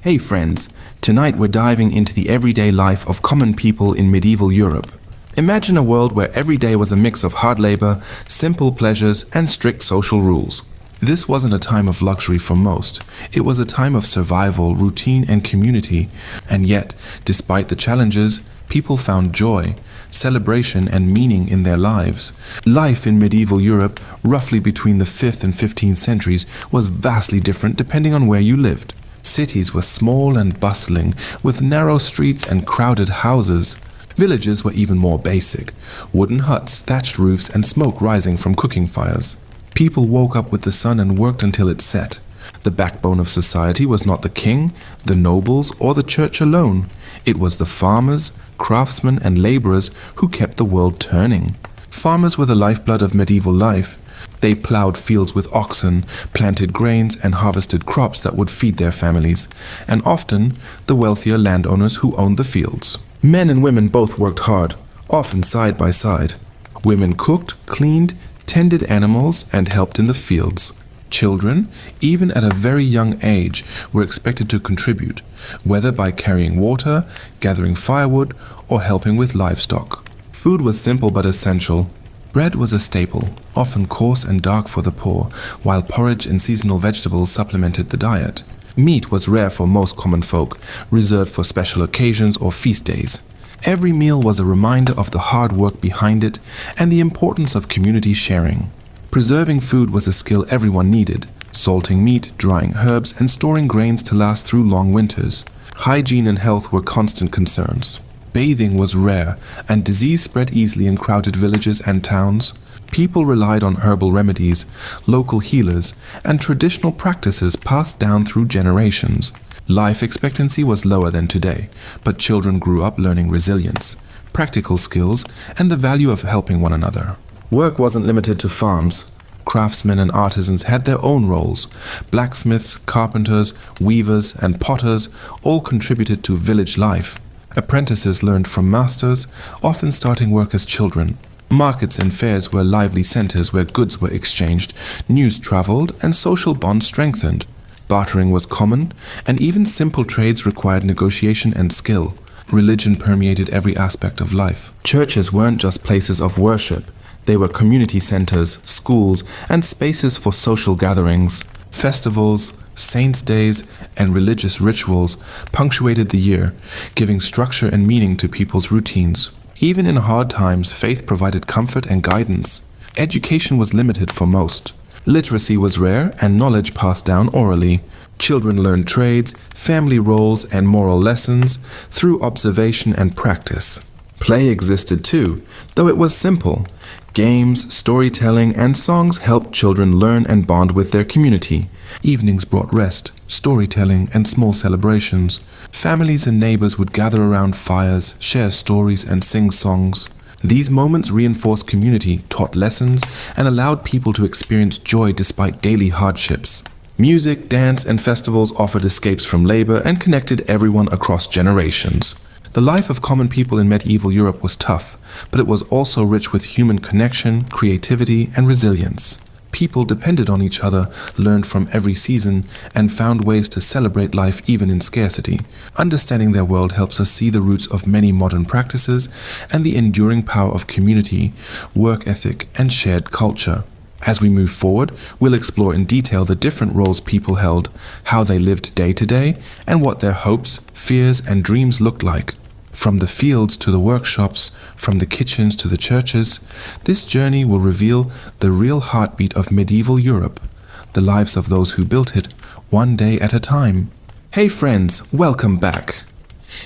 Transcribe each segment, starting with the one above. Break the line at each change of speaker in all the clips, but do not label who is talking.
Hey friends, tonight we're diving into the everyday life of common people in medieval Europe. Imagine a world where every day was a mix of hard labor, simple pleasures, and strict social rules. This wasn't a time of luxury for most. It was a time of survival, routine, and community. And yet, despite the challenges, people found joy, celebration, and meaning in their lives. Life in medieval Europe, roughly between the 5th and 15th centuries, was vastly different depending on where you lived. Cities were small and bustling, with narrow streets and crowded houses. Villages were even more basic: wooden huts, thatched roofs, and smoke rising from cooking fires. People woke up with the sun and worked until it set. The backbone of society was not the king, the nobles, or the church alone. It was the farmers, craftsmen, and laborers who kept the world turning. Farmers were the lifeblood of medieval life. They plowed fields with oxen, planted grains, and harvested crops that would feed their families, and often the wealthier landowners who owned the fields. Men and women both worked hard, often side by side. Women cooked, cleaned, tended animals, and helped in the fields. Children, even at a very young age, were expected to contribute, whether by carrying water, gathering firewood, or helping with livestock. Food was simple but essential. Bread was a staple, often coarse and dark for the poor, while porridge and seasonal vegetables supplemented the diet. Meat was rare for most common folk, reserved for special occasions or feast days. Every meal was a reminder of the hard work behind it and the importance of community sharing. Preserving food was a skill everyone needed: salting meat, drying herbs, and storing grains to last through long winters. Hygiene and health were constant concerns. Bathing was rare, and disease spread easily in crowded villages and towns. People relied on herbal remedies, local healers, and traditional practices passed down through generations. Life expectancy was lower than today, but children grew up learning resilience, practical skills, and the value of helping one another. Work wasn't limited to farms. Craftsmen and artisans had their own roles. Blacksmiths, carpenters, weavers, and potters all contributed to village life. Apprentices learned from masters, often starting work as children. Markets and fairs were lively centers where goods were exchanged, news traveled, and social bonds strengthened. Bartering was common, and even simple trades required negotiation and skill. Religion permeated every aspect of life. Churches weren't just places of worship. They were community centers, schools, and spaces for social gatherings. Festivals, saints' days, and religious rituals punctuated the year, giving structure and meaning to people's routines. Even in hard times, faith provided comfort and guidance. Education was limited for most. Literacy was rare and knowledge passed down orally. Children learned trades, family roles, and moral lessons through observation and practice. Play existed too, though it was simple. Games, storytelling, and songs helped children learn and bond with their community. Evenings brought rest, storytelling, and small celebrations. Families and neighbors would gather around fires, share stories, and sing songs. These moments reinforced community, taught lessons, and allowed people to experience joy despite daily hardships. Music, dance, and festivals offered escapes from labor and connected everyone across generations. The life of common people in medieval Europe was tough, but it was also rich with human connection, creativity, and resilience. People depended on each other, learned from every season, and found ways to celebrate life even in scarcity. Understanding their world helps us see the roots of many modern practices and the enduring power of community, work ethic, and shared culture. As we move forward, we'll explore in detail the different roles people held, how they lived day to day, and what their hopes, fears, and dreams looked like. From the fields to the workshops, from the kitchens to the churches, this journey will reveal the real heartbeat of medieval Europe, the lives of those who built it, one day at a time. Hey friends, welcome back.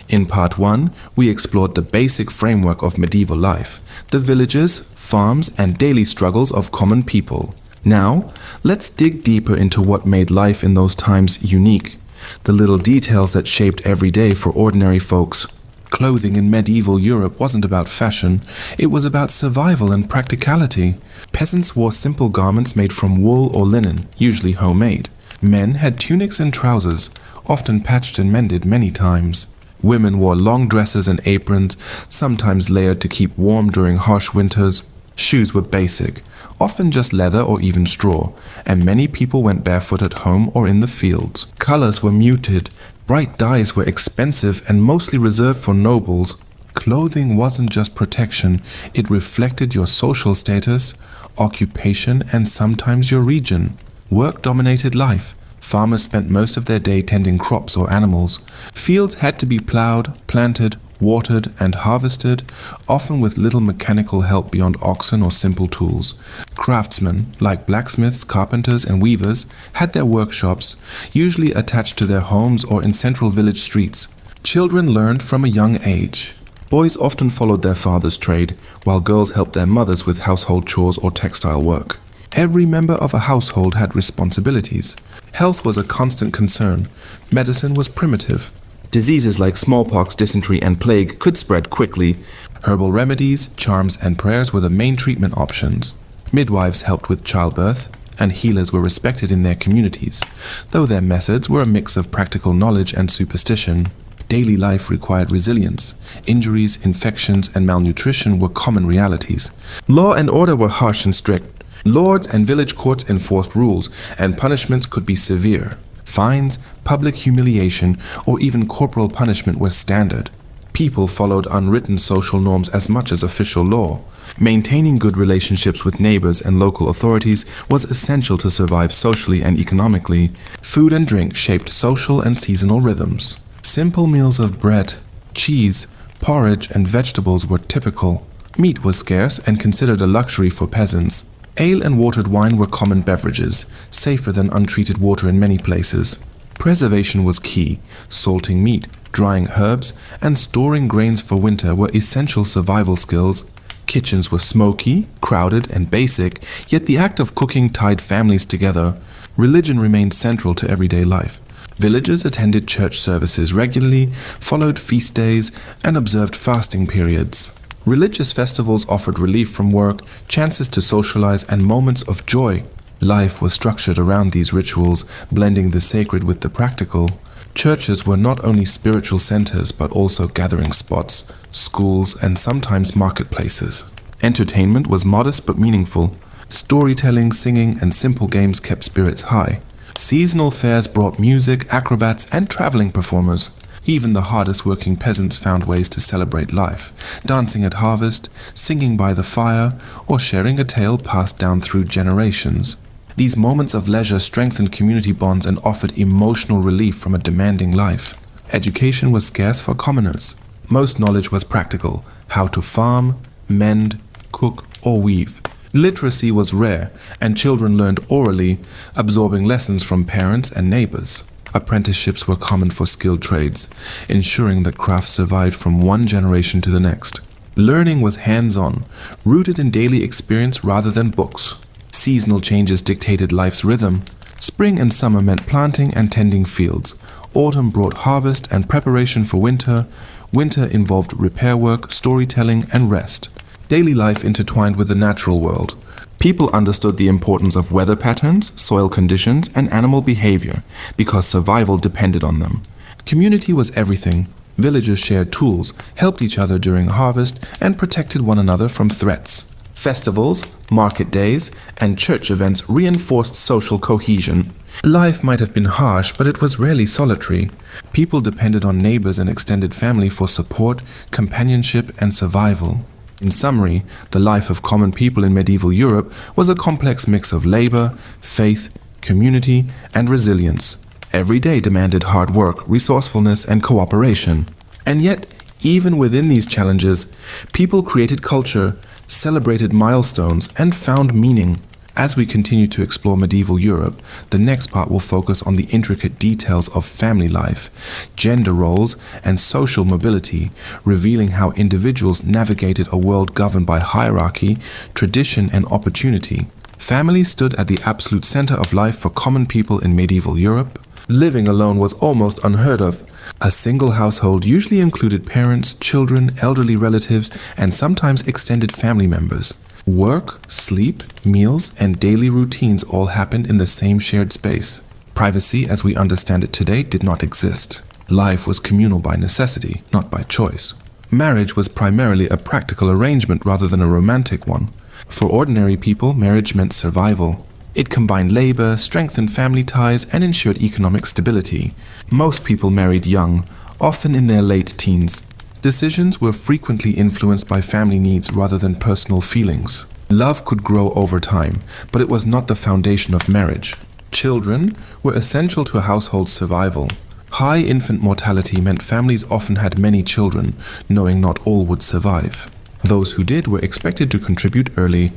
In part 1, we explored the basic framework of medieval life, the villages, farms, and daily struggles of common people. Now, let's dig deeper into what made life in those times unique, the little details that shaped every day for ordinary folks. Clothing in medieval Europe wasn't about fashion, it was about survival and practicality. Peasants wore simple garments made from wool or linen, usually homemade. Men had tunics and trousers, often patched and mended many times. Women wore long dresses and aprons, sometimes layered to keep warm during harsh winters. Shoes were basic, often just leather or even straw, and many people went barefoot at home or in the fields. Colors were muted, bright dyes were expensive and mostly reserved for nobles. Clothing wasn't just protection, it reflected your social status, occupation, and sometimes your region. Work dominated life. Farmers spent most of their day tending crops or animals. Fields had to be plowed, planted, watered, and harvested, often with little mechanical help beyond oxen or simple tools. Craftsmen, like blacksmiths, carpenters, and weavers, had their workshops, usually attached to their homes or in central village streets. Children learned from a young age. Boys often followed their father's trade, while girls helped their mothers with household chores or textile work. Every member of a household had responsibilities. Health was a constant concern. Medicine was primitive. Diseases like smallpox, dysentery, and plague could spread quickly. Herbal remedies, charms, and prayers were the main treatment options. Midwives helped with childbirth, and healers were respected in their communities, though their methods were a mix of practical knowledge and superstition. Daily life required resilience. Injuries, infections, and malnutrition were common realities. Law and order were harsh and strict. Lords and village courts enforced rules, and punishments could be severe. Fines, public humiliation, or even corporal punishment were standard. People followed unwritten social norms as much as official law. Maintaining good relationships with neighbors and local authorities was essential to survive socially and economically. Food and drink shaped social and seasonal rhythms. Simple meals of bread, cheese, porridge, and vegetables were typical. Meat was scarce and considered a luxury for peasants. Ale and watered wine were common beverages, safer than untreated water in many places. Preservation was key. Salting meat, drying herbs, and storing grains for winter were essential survival skills. Kitchens were smoky, crowded, and basic, yet the act of cooking tied families together. Religion remained central to everyday life. Villagers attended church services regularly, followed feast days, and observed fasting periods. Religious festivals offered relief from work, chances to socialize, and moments of joy. Life was structured around these rituals, blending the sacred with the practical. Churches were not only spiritual centers but also gathering spots, schools, and sometimes marketplaces. Entertainment was modest but meaningful. Storytelling, singing, and simple games kept spirits high. Seasonal fairs brought music, acrobats, and traveling performers. Even the hardest working peasants found ways to celebrate life, dancing at harvest, singing by the fire, or sharing a tale passed down through generations. These moments of leisure strengthened community bonds and offered emotional relief from a demanding life. Education was scarce for commoners. Most knowledge was practical: how to farm, mend, cook, or weave. Literacy was rare, and children learned orally, absorbing lessons from parents and neighbors. Apprenticeships were common for skilled trades, ensuring that crafts survived from one generation to the next. Learning was hands-on, rooted in daily experience rather than books. Seasonal changes dictated life's rhythm. Spring and summer meant planting and tending fields. Autumn brought harvest and preparation for winter. Winter involved repair work, storytelling, and rest. Daily life intertwined with the natural world. People understood the importance of weather patterns, soil conditions, and animal behavior because survival depended on them. Community was everything. Villagers shared tools, helped each other during harvest, and protected one another from threats. Festivals, market days, and church events reinforced social cohesion. Life might have been harsh, but it was rarely solitary. People depended on neighbors and extended family for support, companionship, and survival. In summary, the life of common people in medieval Europe was a complex mix of labor, faith, community, and resilience. Every day demanded hard work, resourcefulness, and cooperation. And yet, even within these challenges, people created culture, celebrated milestones, and found meaning. As we continue to explore medieval Europe, the next part will focus on the intricate details of family life, gender roles, and social mobility, revealing how individuals navigated a world governed by hierarchy, tradition, and opportunity. Family stood at the absolute center of life for common people in medieval Europe. Living alone was almost unheard of. A single household usually included parents, children, elderly relatives, and sometimes extended family members. Work, sleep, meals, and daily routines all happened in the same shared space. Privacy, as we understand it today, did not exist. Life was communal by necessity, not by choice. Marriage was primarily a practical arrangement rather than a romantic one. For ordinary people, marriage meant survival. It combined labor, strengthened family ties, and ensured economic stability. Most people married young, often in their late teens. Decisions were frequently influenced by family needs rather than personal feelings. Love could grow over time, but it was not the foundation of marriage. Children were essential to a household's survival. High infant mortality meant families often had many children, knowing not all would survive. Those who did were expected to contribute early.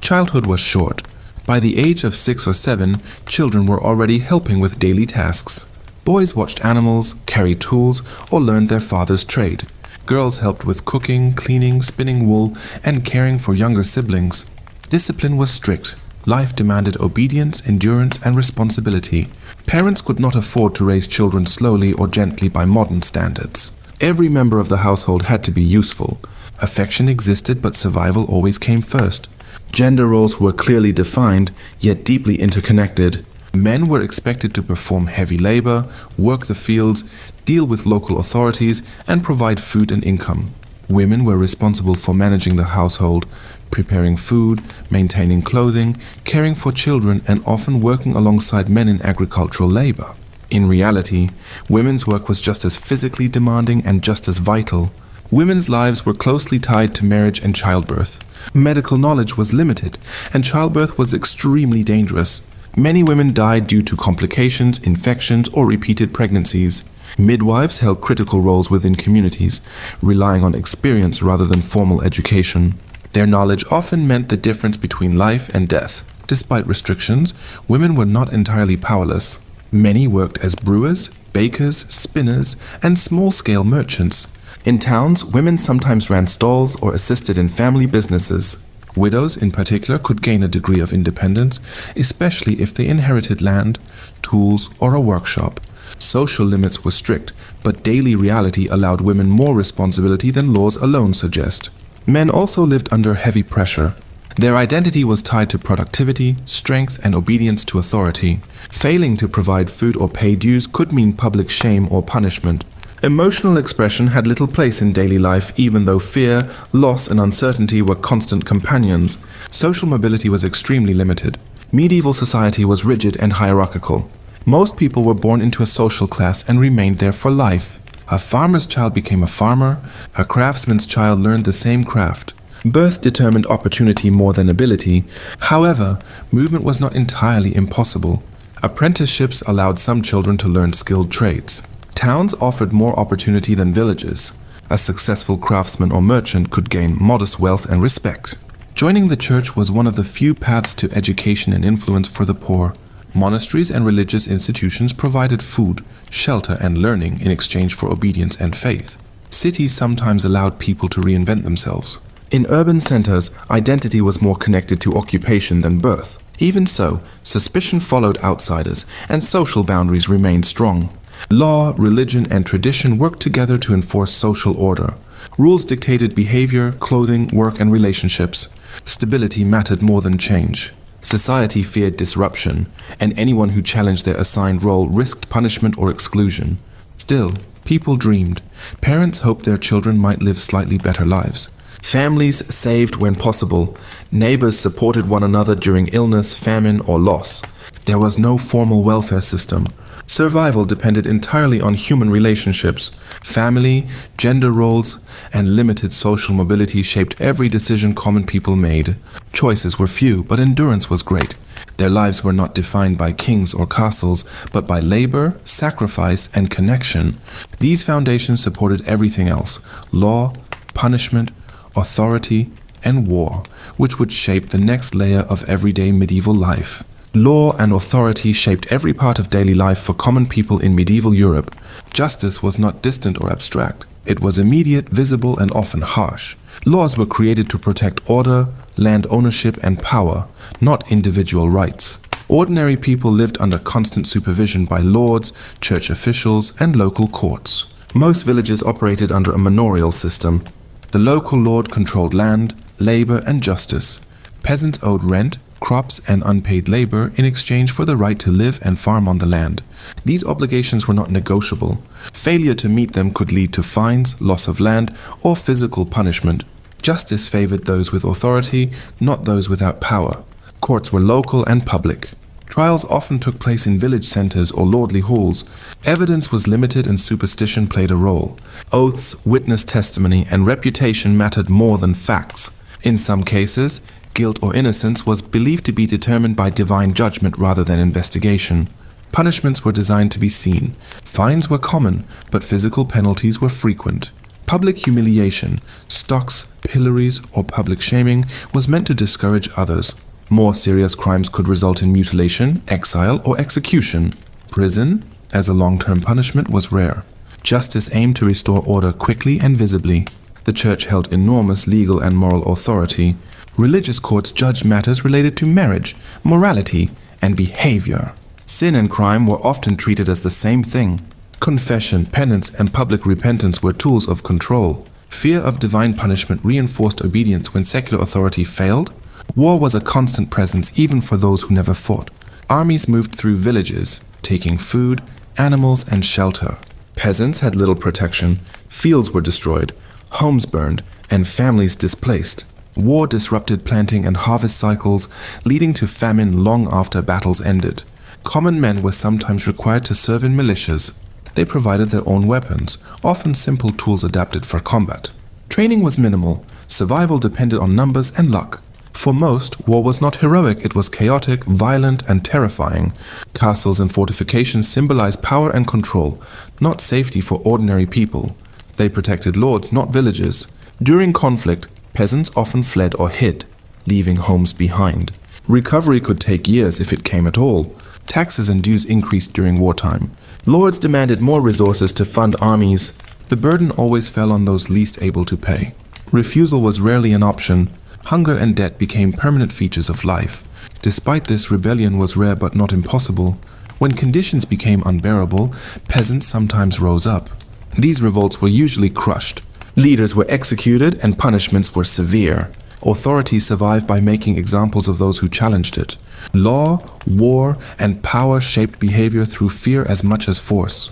Childhood was short. By the age of 6 or 7, children were already helping with daily tasks. Boys watched animals, carried tools, or learned their father's trade. Girls helped with cooking, cleaning, spinning wool, and caring for younger siblings. Discipline was strict. Life demanded obedience, endurance, and responsibility. Parents could not afford to raise children slowly or gently by modern standards. Every member of the household had to be useful. Affection existed, but survival always came first. Gender roles were clearly defined, yet deeply interconnected. Men were expected to perform heavy labor, work the fields, deal with local authorities, and provide food and income. Women were responsible for managing the household, preparing food, maintaining clothing, caring for children, and often working alongside men in agricultural labor. In reality, women's work was just as physically demanding and just as vital. Women's lives were closely tied to marriage and childbirth. Medical knowledge was limited, and childbirth was extremely dangerous. Many women died due to complications, infections, or repeated pregnancies. Midwives held critical roles within communities, relying on experience rather than formal education. Their knowledge often meant the difference between life and death. Despite restrictions, women were not entirely powerless. Many worked as brewers, bakers, spinners, and small-scale merchants. In towns, women sometimes ran stalls or assisted in family businesses. Widows, in particular, could gain a degree of independence, especially if they inherited land, tools, or a workshop. Social limits were strict, but daily reality allowed women more responsibility than laws alone suggest. Men also lived under heavy pressure. Their identity was tied to productivity, strength, and obedience to authority. Failing to provide food or pay dues could mean public shame or punishment. Emotional expression had little place in daily life, even though fear, loss, and uncertainty were constant companions. Social mobility was extremely limited. Medieval society was rigid and hierarchical. Most people were born into a social class and remained there for life. A farmer's child became a farmer. A craftsman's child learned the same craft. Birth determined opportunity more than ability. However, movement was not entirely impossible. Apprenticeships allowed some children to learn skilled trades. Towns offered more opportunity than villages. A successful craftsman or merchant could gain modest wealth and respect. Joining the church was one of the few paths to education and influence for the poor. Monasteries and religious institutions provided food, shelter, and learning in exchange for obedience and faith. Cities sometimes allowed people to reinvent themselves. In urban centers, identity was more connected to occupation than birth. Even so, suspicion followed outsiders, and social boundaries remained strong. Law, religion, and tradition worked together to enforce social order. Rules dictated behavior, clothing, work, and relationships. Stability mattered more than change. Society feared disruption, and anyone who challenged their assigned role risked punishment or exclusion. Still, people dreamed. Parents hoped their children might live slightly better lives. Families saved when possible. Neighbors supported one another during illness, famine, or loss. There was no formal welfare system. Survival depended entirely on human relationships. Family, gender roles, and limited social mobility shaped every decision common people made. Choices were few, but endurance was great. Their lives were not defined by kings or castles, but by labor, sacrifice, and connection. These foundations supported everything else: law, punishment, authority, and war, which would shape the next layer of everyday medieval life. Law and authority shaped every part of daily life for common people in medieval Europe. Justice was not distant or abstract. It was immediate, visible, and often harsh. Laws were created to protect order, land ownership, and power, not individual rights. Ordinary people lived under constant supervision by lords, church officials, and local courts. Most villages operated under a manorial system. The local lord controlled land, labor, and justice. Peasants owed rent, crops, and unpaid labor in exchange for the right to live and farm on the land. These obligations were not negotiable. Failure to meet them could lead to fines, loss of land, or physical punishment. Justice favored those with authority, not those without power. Courts were local and public. Trials often took place in village centers or lordly halls. Evidence was limited and superstition played a role. Oaths, witness testimony, and reputation mattered more than facts. In some cases, guilt or innocence was believed to be determined by divine judgment rather than investigation. Punishments were designed to be seen. Fines were common, but physical penalties were frequent. Public humiliation, stocks, pillories, or public shaming was meant to discourage others. More serious crimes could result in mutilation, exile, or execution. Prison, as a long-term punishment, was rare. Justice aimed to restore order quickly and visibly. The church held enormous legal and moral authority. Religious courts judged matters related to marriage, morality, and behavior. Sin and crime were often treated as the same thing. Confession, penance, and public repentance were tools of control. Fear of divine punishment reinforced obedience when secular authority failed. War was a constant presence even for those who never fought. Armies moved through villages, taking food, animals, and shelter. Peasants had little protection. Fields were destroyed, homes burned, and families displaced. War disrupted planting and harvest cycles, leading to famine long after battles ended. Common men were sometimes required to serve in militias. They provided their own weapons, often simple tools adapted for combat. Training was minimal. Survival depended on numbers and luck. For most, war was not heroic, it was chaotic, violent, and terrifying. Castles and fortifications symbolized power and control, not safety for ordinary people. They protected lords, not villages. During conflict, peasants often fled or hid, leaving homes behind. Recovery could take years if it came at all. Taxes and dues increased during wartime. Lords demanded more resources to fund armies. The burden always fell on those least able to pay. Refusal was rarely an option. Hunger and debt became permanent features of life. Despite this, rebellion was rare but not impossible. When conditions became unbearable, peasants sometimes rose up. These revolts were usually crushed. Leaders were executed and punishments were severe. Authority survived by making examples of those who challenged it. Law, war, and power shaped behavior through fear as much as force.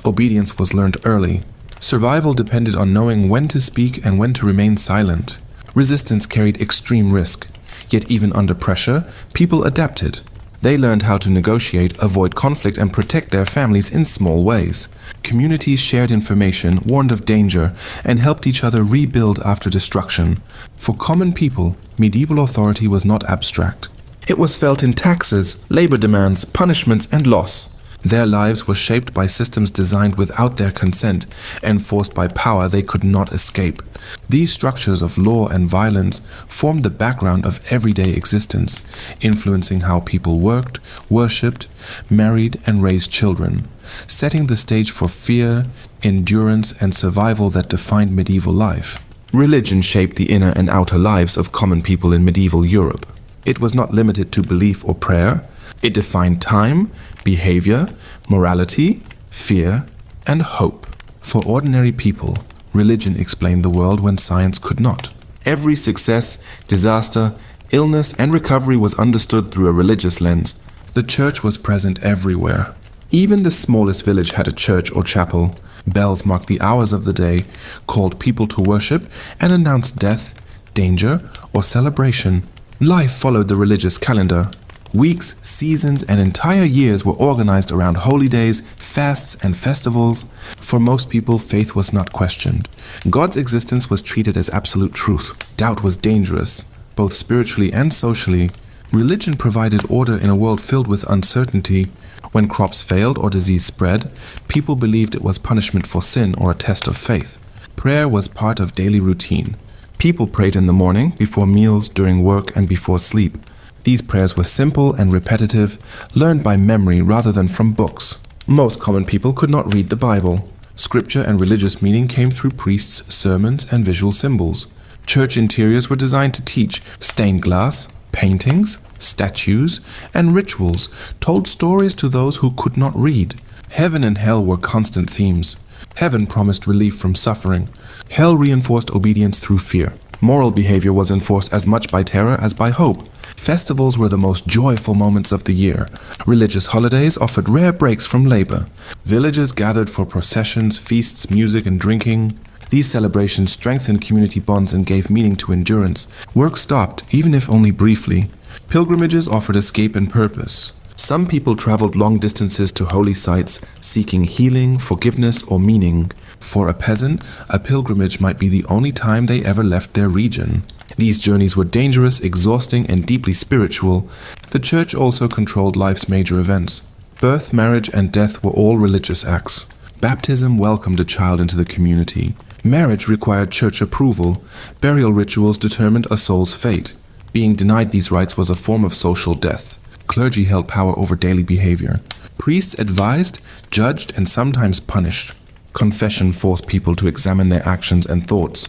Obedience was learned early. Survival depended on knowing when to speak and when to remain silent. Resistance carried extreme risk. Yet even under pressure, people adapted. They learned how to negotiate, avoid conflict, and protect their families in small ways. Communities shared information, warned of danger, and helped each other rebuild after destruction. For common people, medieval authority was not abstract. It was felt in taxes, labor demands, punishments, and loss. Their lives were shaped by systems designed without their consent, enforced by power they could not escape. These structures of law and violence formed the background of everyday existence, influencing how people worked, worshipped, married, and raised children, setting the stage for fear, endurance, and survival that defined medieval life. Religion shaped the inner and outer lives of common people in medieval Europe. It was not limited to belief or prayer. It defined time, behavior, morality, fear, and hope. For ordinary people, religion explained the world when science could not. Every success, disaster, illness, and recovery was understood through a religious lens. The church was present everywhere. Even the smallest village had a church or chapel. Bells marked the hours of the day, called people to worship, and announced death, danger, or celebration. Life followed the religious calendar. Weeks, seasons, and entire years were organized around holy days, fasts, and festivals. For most people, faith was not questioned. God's existence was treated as absolute truth. Doubt was dangerous, both spiritually and socially. Religion provided order in a world filled with uncertainty. When crops failed or disease spread, people believed it was punishment for sin or a test of faith. Prayer was part of daily routine. People prayed in the morning, before meals, during work, and before sleep. These prayers were simple and repetitive, learned by memory rather than from books. Most common people could not read the Bible. Scripture and religious meaning came through priests, sermons, and visual symbols. Church interiors were designed to teach. Stained glass, paintings, statues, and rituals told stories to those who could not read. Heaven and hell were constant themes. Heaven promised relief from suffering. Hell reinforced obedience through fear. Moral behavior was enforced as much by terror as by hope. Festivals were the most joyful moments of the year. Religious holidays offered rare breaks from labor. Villagers gathered for processions, feasts, music, and drinking. These celebrations strengthened community bonds and gave meaning to endurance. Work stopped, even if only briefly. Pilgrimages offered escape and purpose. Some people traveled long distances to holy sites, seeking healing, forgiveness, or meaning. For a peasant, a pilgrimage might be the only time they ever left their region. These journeys were dangerous, exhausting, and deeply spiritual. The church also controlled life's major events. Birth, marriage, and death were all religious acts. Baptism welcomed a child into the community. Marriage required church approval. Burial rituals determined a soul's fate. Being denied these rites was a form of social death. Clergy held power over daily behavior. Priests advised, judged, and sometimes punished. Confession forced people to examine their actions and thoughts.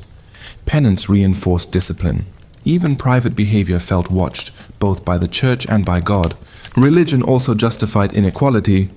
Penance reinforced discipline. Even private behavior felt watched, both by the church and by God. Religion also justified inequality.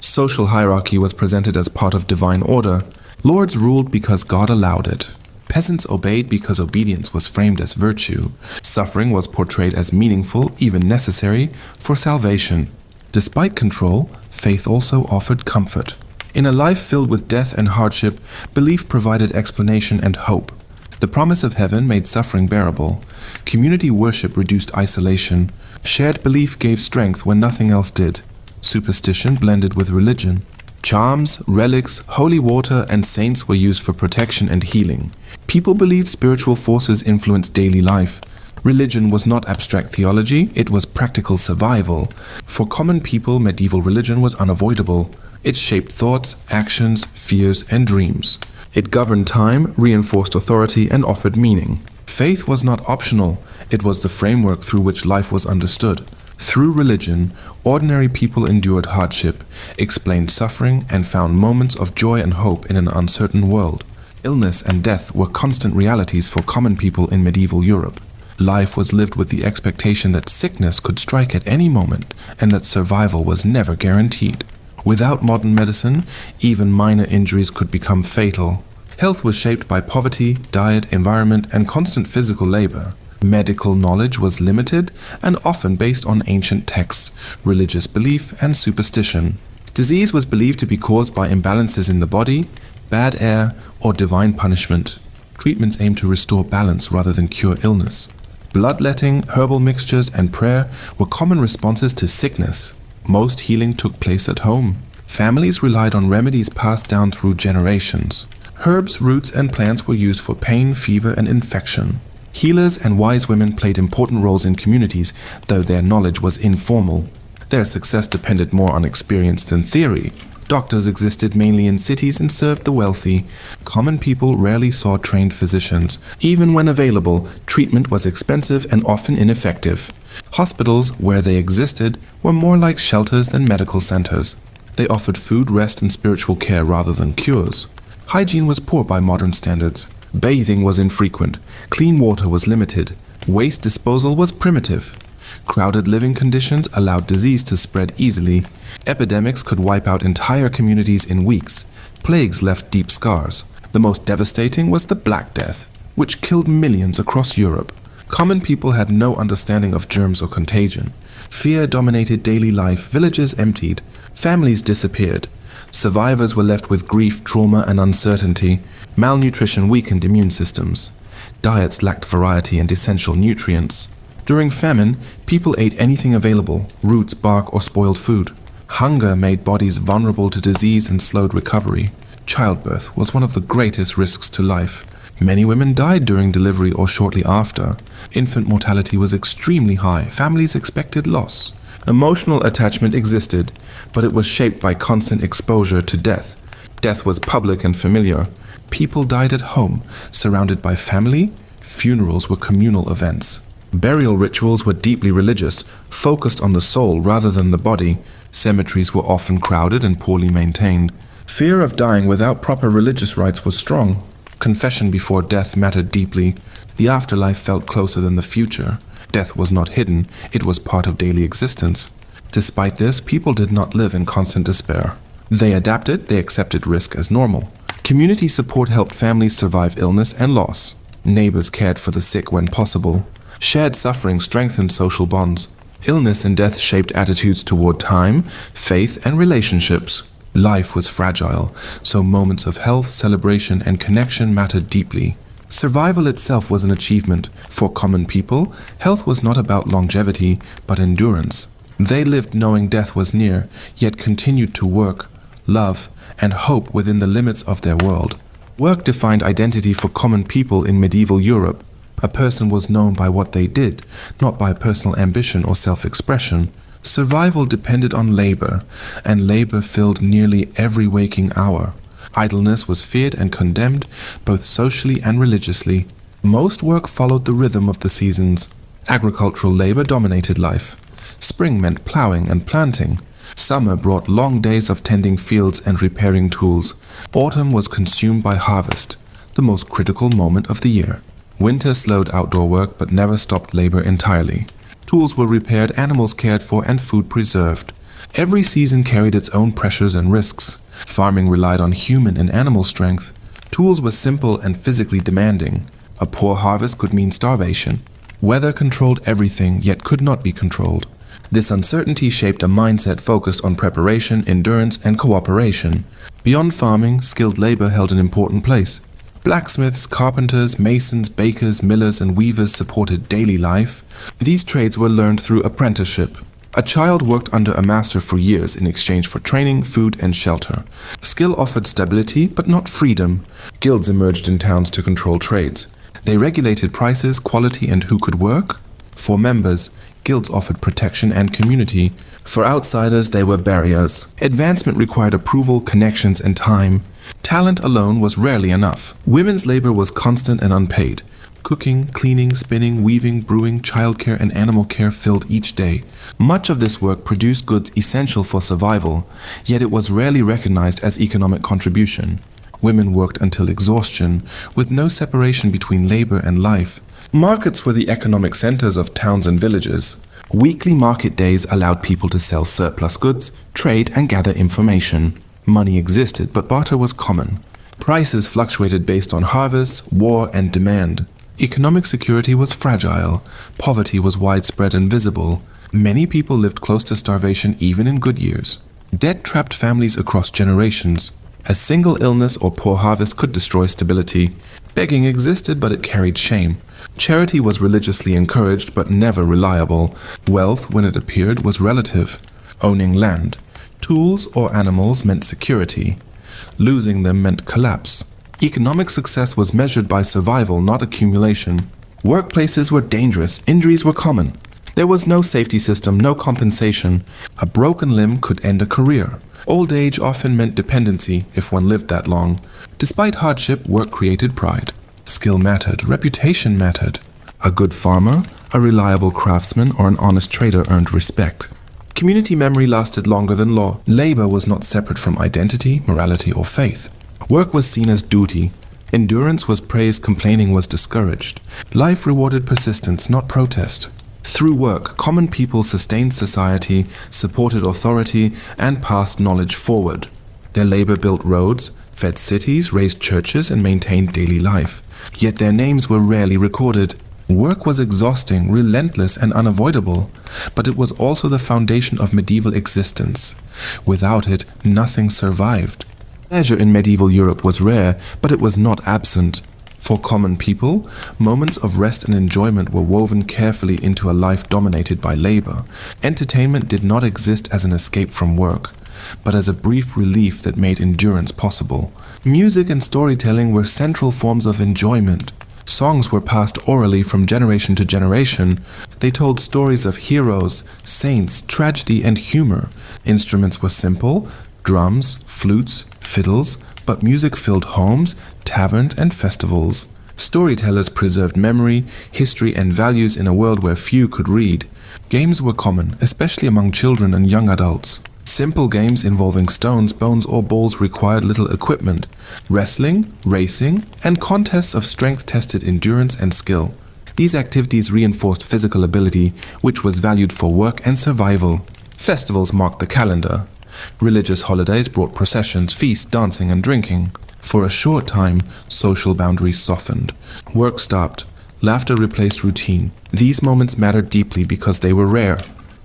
Social hierarchy was presented as part of divine order. Lords ruled because God allowed it. Peasants obeyed because obedience was framed as virtue. Suffering was portrayed as meaningful, even necessary, for salvation. Despite control, faith also offered comfort. In a life filled with death and hardship, belief provided explanation and hope. The promise of heaven made suffering bearable. Community worship reduced isolation. Shared belief gave strength when nothing else did. Superstition blended with religion. Charms, relics, holy water, and saints were used for protection and healing. People believed spiritual forces influenced daily life. Religion was not abstract theology, it was practical survival. For common people, medieval religion was unavoidable. It shaped thoughts, actions, fears, and dreams. It governed time, reinforced authority, and offered meaning. Faith was not optional, it was the framework through which life was understood. Through religion, ordinary people endured hardship, explained suffering, and found moments of joy and hope in an uncertain world. Illness and death were constant realities for common people in medieval Europe. Life was lived with the expectation that sickness could strike at any moment and that survival was never guaranteed. Without modern medicine, even minor injuries could become fatal. Health was shaped by poverty, diet, environment, and constant physical labor. Medical knowledge was limited and often based on ancient texts, religious belief, and superstition. Disease was believed to be caused by imbalances in the body, bad air, or divine punishment. Treatments aimed to restore balance rather than cure illness. Bloodletting, herbal mixtures, and prayer were common responses to sickness. Most healing took place at home. Families relied on remedies passed down through generations. Herbs, roots, and plants were used for pain, fever, and infection. Healers and wise women played important roles in communities, though their knowledge was informal. Their success depended more on experience than theory. Doctors existed mainly in cities and served the wealthy. Common people rarely saw trained physicians. Even when available, treatment was expensive and often ineffective. Hospitals, where they existed, were more like shelters than medical centers. They offered food, rest, and spiritual care rather than cures. Hygiene was poor by modern standards. Bathing was infrequent. Clean water was limited. Waste disposal was primitive. Crowded living conditions allowed disease to spread easily. Epidemics could wipe out entire communities in weeks. Plagues left deep scars. The most devastating was the Black Death, which killed millions across Europe. Common people had no understanding of germs or contagion. Fear dominated daily life, villages emptied, families disappeared. Survivors were left with grief, trauma, and uncertainty. Malnutrition weakened immune systems. Diets lacked variety and essential nutrients. During famine, people ate anything available, roots, bark, or spoiled food. Hunger made bodies vulnerable to disease and slowed recovery. Childbirth was one of the greatest risks to life. Many women died during delivery or shortly after. Infant mortality was extremely high. Families expected loss. Emotional attachment existed, but it was shaped by constant exposure to death. Death was public and familiar. People died at home, surrounded by family. Funerals were communal events. Burial rituals were deeply religious, focused on the soul rather than the body. Cemeteries were often crowded and poorly maintained. Fear of dying without proper religious rites was strong. Confession before death mattered deeply. The afterlife felt closer than the future. Death was not hidden, it was part of daily existence. Despite this, people did not live in constant despair. They adapted, they accepted risk as normal. Community support helped families survive illness and loss. Neighbors cared for the sick when possible. Shared suffering strengthened social bonds. Illness and death shaped attitudes toward time, faith, and relationships. Life was fragile, so moments of health, celebration, and connection mattered deeply. Survival itself was an achievement. For common people, health was not about longevity, but endurance. They lived knowing death was near, yet continued to work, love, and hope within the limits of their world. Work defined identity for common people in medieval Europe. A person was known by what they did, not by personal ambition or self-expression. Survival depended on labor, and labor filled nearly every waking hour. Idleness was feared and condemned, both socially and religiously. Most work followed the rhythm of the seasons. Agricultural labor dominated life. Spring meant plowing and planting. Summer brought long days of tending fields and repairing tools. Autumn was consumed by harvest, the most critical moment of the year. Winter slowed outdoor work but never stopped labor entirely. Tools were repaired, animals cared for, and food preserved. Every season carried its own pressures and risks. Farming relied on human and animal strength. Tools were simple and physically demanding. A poor harvest could mean starvation. Weather controlled everything, yet could not be controlled. This uncertainty shaped a mindset focused on preparation, endurance, and cooperation. Beyond farming, skilled labor held an important place. Blacksmiths, carpenters, masons, bakers, millers, and weavers supported daily life. These trades were learned through apprenticeship. A child worked under a master for years in exchange for training, food, and shelter. Skill offered stability, but not freedom. Guilds emerged in towns to control trades. They regulated prices, quality, and who could work. For members, guilds offered protection and community. For outsiders, they were barriers. Advancement required approval, connections, and time. Talent alone was rarely enough. Women's labor was constant and unpaid. Cooking, cleaning, spinning, weaving, brewing, childcare, and animal care filled each day. Much of this work produced goods essential for survival, yet it was rarely recognized as economic contribution. Women worked until exhaustion, with no separation between labor and life. Markets were the economic centers of towns and villages. Weekly market days allowed people to sell surplus goods, trade, and gather information. Money existed, but barter was common. Prices fluctuated based on harvests, war, and demand. Economic security was fragile. Poverty was widespread and visible. Many people lived close to starvation even in good years. Debt trapped families across generations. A single illness or poor harvest could destroy stability. Begging existed, but it carried shame. Charity was religiously encouraged, but never reliable. Wealth, when it appeared, was relative. Owning land, tools, or animals meant security. Losing them meant collapse. Economic success was measured by survival, not accumulation. Workplaces were dangerous, injuries were common. There was no safety system, no compensation. A broken limb could end a career. Old age often meant dependency if one lived that long. Despite hardship, work created pride. Skill mattered, reputation mattered. A good farmer, a reliable craftsman, or an honest trader earned respect. Community memory lasted longer than law. Labor was not separate from identity, morality, or faith. Work was seen as duty. Endurance was praised, complaining was discouraged. Life rewarded persistence, not protest. Through work, common people sustained society, supported authority, and passed knowledge forward. Their labor built roads, fed cities, raised churches, and maintained daily life. Yet their names were rarely recorded. Work was exhausting, relentless, and unavoidable, but it was also the foundation of medieval existence. Without it, nothing survived. Leisure in medieval Europe was rare, but it was not absent. For common people, moments of rest and enjoyment were woven carefully into a life dominated by labor. Entertainment did not exist as an escape from work, but as a brief relief that made endurance possible. Music and storytelling were central forms of enjoyment. Songs were passed orally from generation to generation. They told stories of heroes, saints, tragedy, and humor. Instruments were simple: drums, flutes, fiddles, but music filled homes, taverns, and festivals. Storytellers preserved memory, history, and values in a world where few could read. Games were common, especially among children and young adults. Simple games involving stones, bones, or balls required little equipment. Wrestling, racing, and contests of strength tested endurance and skill. These activities reinforced physical ability, which was valued for work and survival. Festivals marked the calendar. Religious holidays brought processions, feasts, dancing, and drinking. For a short time, social boundaries softened. Work stopped. Laughter replaced routine. These moments mattered deeply because they were rare.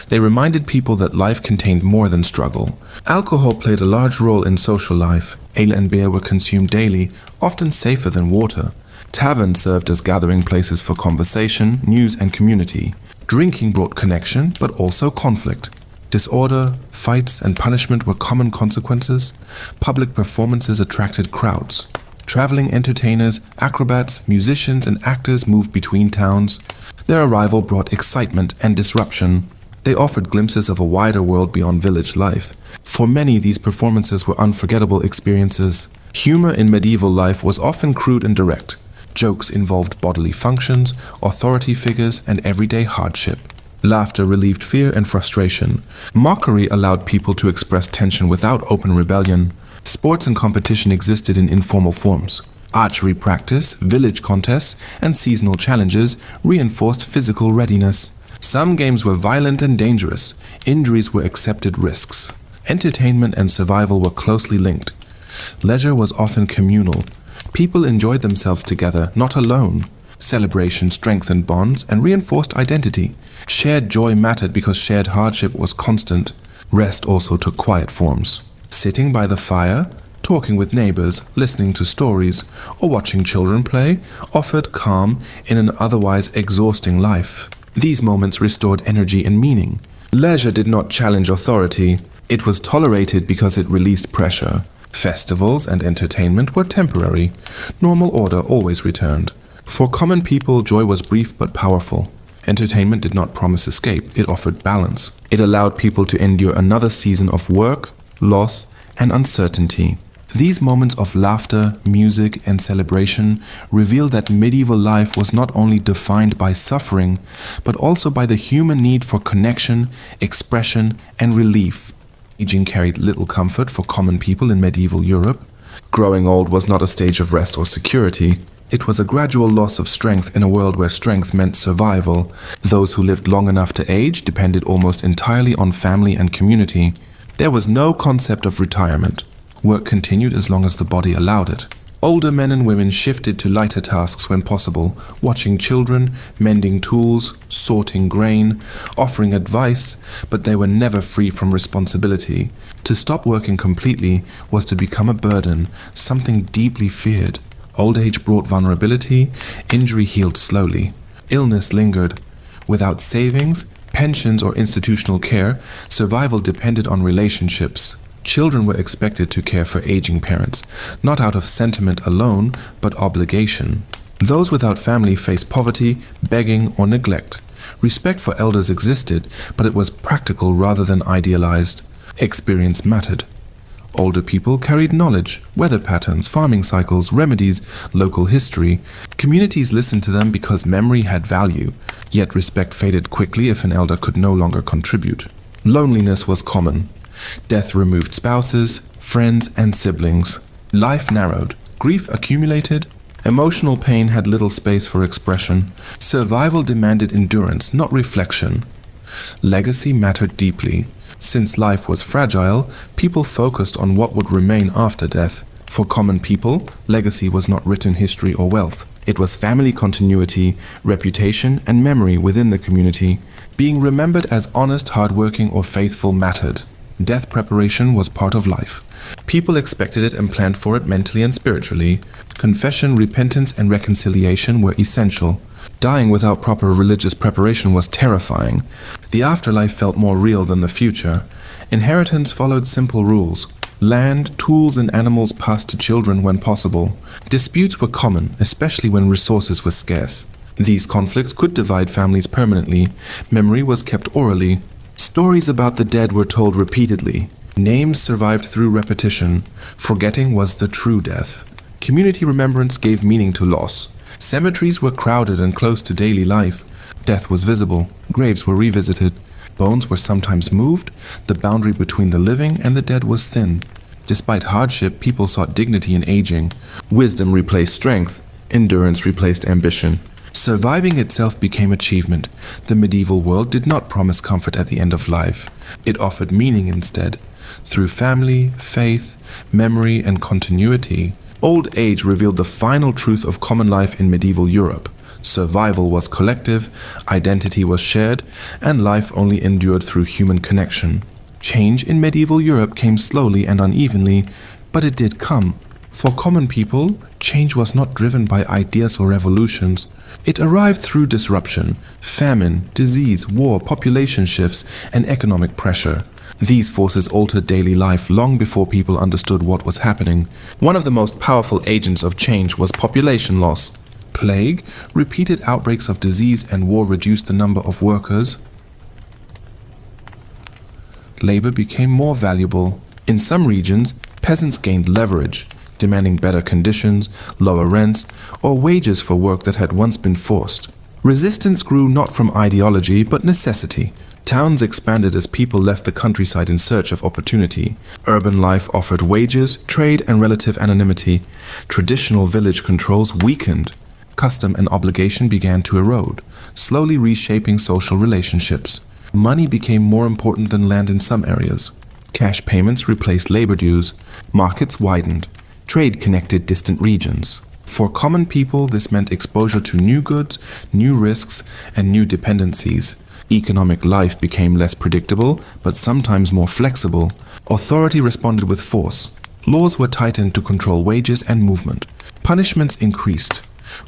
They reminded people that life contained more than struggle. Alcohol played a large role in social life. Ale and beer were consumed daily, often safer than water. Taverns served as gathering places for conversation, news, and community. Drinking brought connection, but also conflict. Disorder, fights, and punishment were common consequences. Public performances attracted crowds. Traveling entertainers, acrobats, musicians, and actors moved between towns. Their arrival brought excitement and disruption. They offered glimpses of a wider world beyond village life. For many, these performances were unforgettable experiences. Humor in medieval life was often crude and direct. Jokes involved bodily functions, authority figures, and everyday hardship. Laughter relieved fear and frustration. Mockery allowed people to express tension without open rebellion. Sports and competition existed in informal forms. Archery practice, village contests, and seasonal challenges reinforced physical readiness. Some games were violent and dangerous. Injuries were accepted risks. Entertainment and survival were closely linked. Leisure was often communal. People enjoyed themselves together, not alone. Celebration strengthened bonds and reinforced identity. Shared joy mattered because shared hardship was constant. Rest also took quiet forms. Sitting by the fire, talking with neighbors, listening to stories, or watching children play offered calm in an otherwise exhausting life. These moments restored energy and meaning. Leisure did not challenge authority. It was tolerated because it released pressure. Festivals and entertainment were temporary. Normal order always returned. For common people, joy was brief but powerful. Entertainment did not promise escape, it offered balance. It allowed people to endure another season of work, loss, and uncertainty. These moments of laughter, music, and celebration reveal that medieval life was not only defined by suffering, but also by the human need for connection, expression, and relief. Aging carried little comfort for common people in medieval Europe. Growing old was not a stage of rest or security. It was a gradual loss of strength in a world where strength meant survival. Those who lived long enough to age depended almost entirely on family and community. There was no concept of retirement. Work continued as long as the body allowed it. Older men and women shifted to lighter tasks when possible, watching children, mending tools, sorting grain, offering advice, but they were never free from responsibility. To stop working completely was to become a burden, something deeply feared. Old age brought vulnerability, injury healed slowly. Illness lingered. Without savings, pensions, or institutional care, survival depended on relationships. Children were expected to care for aging parents, not out of sentiment alone, but obligation. Those without family faced poverty, begging, or neglect. Respect for elders existed, but it was practical rather than idealized. Experience mattered. Older people carried knowledge, weather patterns, farming cycles, remedies, local history. Communities listened to them because memory had value, yet respect faded quickly if an elder could no longer contribute. Loneliness was common. Death removed spouses, friends, and siblings. Life narrowed. Grief accumulated. Emotional pain had little space for expression. Survival demanded endurance, not reflection. Legacy mattered deeply. Since life was fragile, people focused on what would remain after death. For common people, legacy was not written history or wealth. It was family continuity, reputation, and memory within the community. Being remembered as honest, hardworking, or faithful mattered. Death preparation was part of life. People expected it and planned for it mentally and spiritually. Confession, repentance, and reconciliation were essential. Dying without proper religious preparation was terrifying. The afterlife felt more real than the future. Inheritance followed simple rules. Land, tools, and animals passed to children when possible. Disputes were common, especially when resources were scarce. These conflicts could divide families permanently. Memory was kept orally. Stories about the dead were told repeatedly. Names survived through repetition. Forgetting was the true death. Community remembrance gave meaning to loss. Cemeteries were crowded and close to daily life. Death was visible. Graves were revisited. Bones were sometimes moved. The boundary between the living and the dead was thin. Despite hardship, people sought dignity in aging. Wisdom replaced strength. Endurance replaced ambition. Surviving itself became achievement. The medieval world did not promise comfort at the end of life. It offered meaning instead. Through family, faith, memory, and continuity, old age revealed the final truth of common life in medieval Europe. Survival was collective, identity was shared, and life only endured through human connection. Change in medieval Europe came slowly and unevenly, but it did come. For common people, change was not driven by ideas or revolutions. It arrived through disruption, famine, disease, war, population shifts, and economic pressure. These forces altered daily life long before people understood what was happening. One of the most powerful agents of change was population loss. Plague, repeated outbreaks of disease and war reduced the number of workers. Labor became more valuable. In some regions, peasants gained leverage, demanding better conditions, lower rents, or wages for work that had once been forced. Resistance grew not from ideology but necessity. Towns expanded as people left the countryside in search of opportunity. Urban life offered wages, trade, and relative anonymity. Traditional village controls weakened. Custom and obligation began to erode, slowly reshaping social relationships. Money became more important than land in some areas. Cash payments replaced labor dues. Markets widened. Trade connected distant regions. For common people, this meant exposure to new goods, new risks, and new dependencies. Economic life became less predictable, but sometimes more flexible. Authority responded with force. Laws were tightened to control wages and movement. Punishments increased.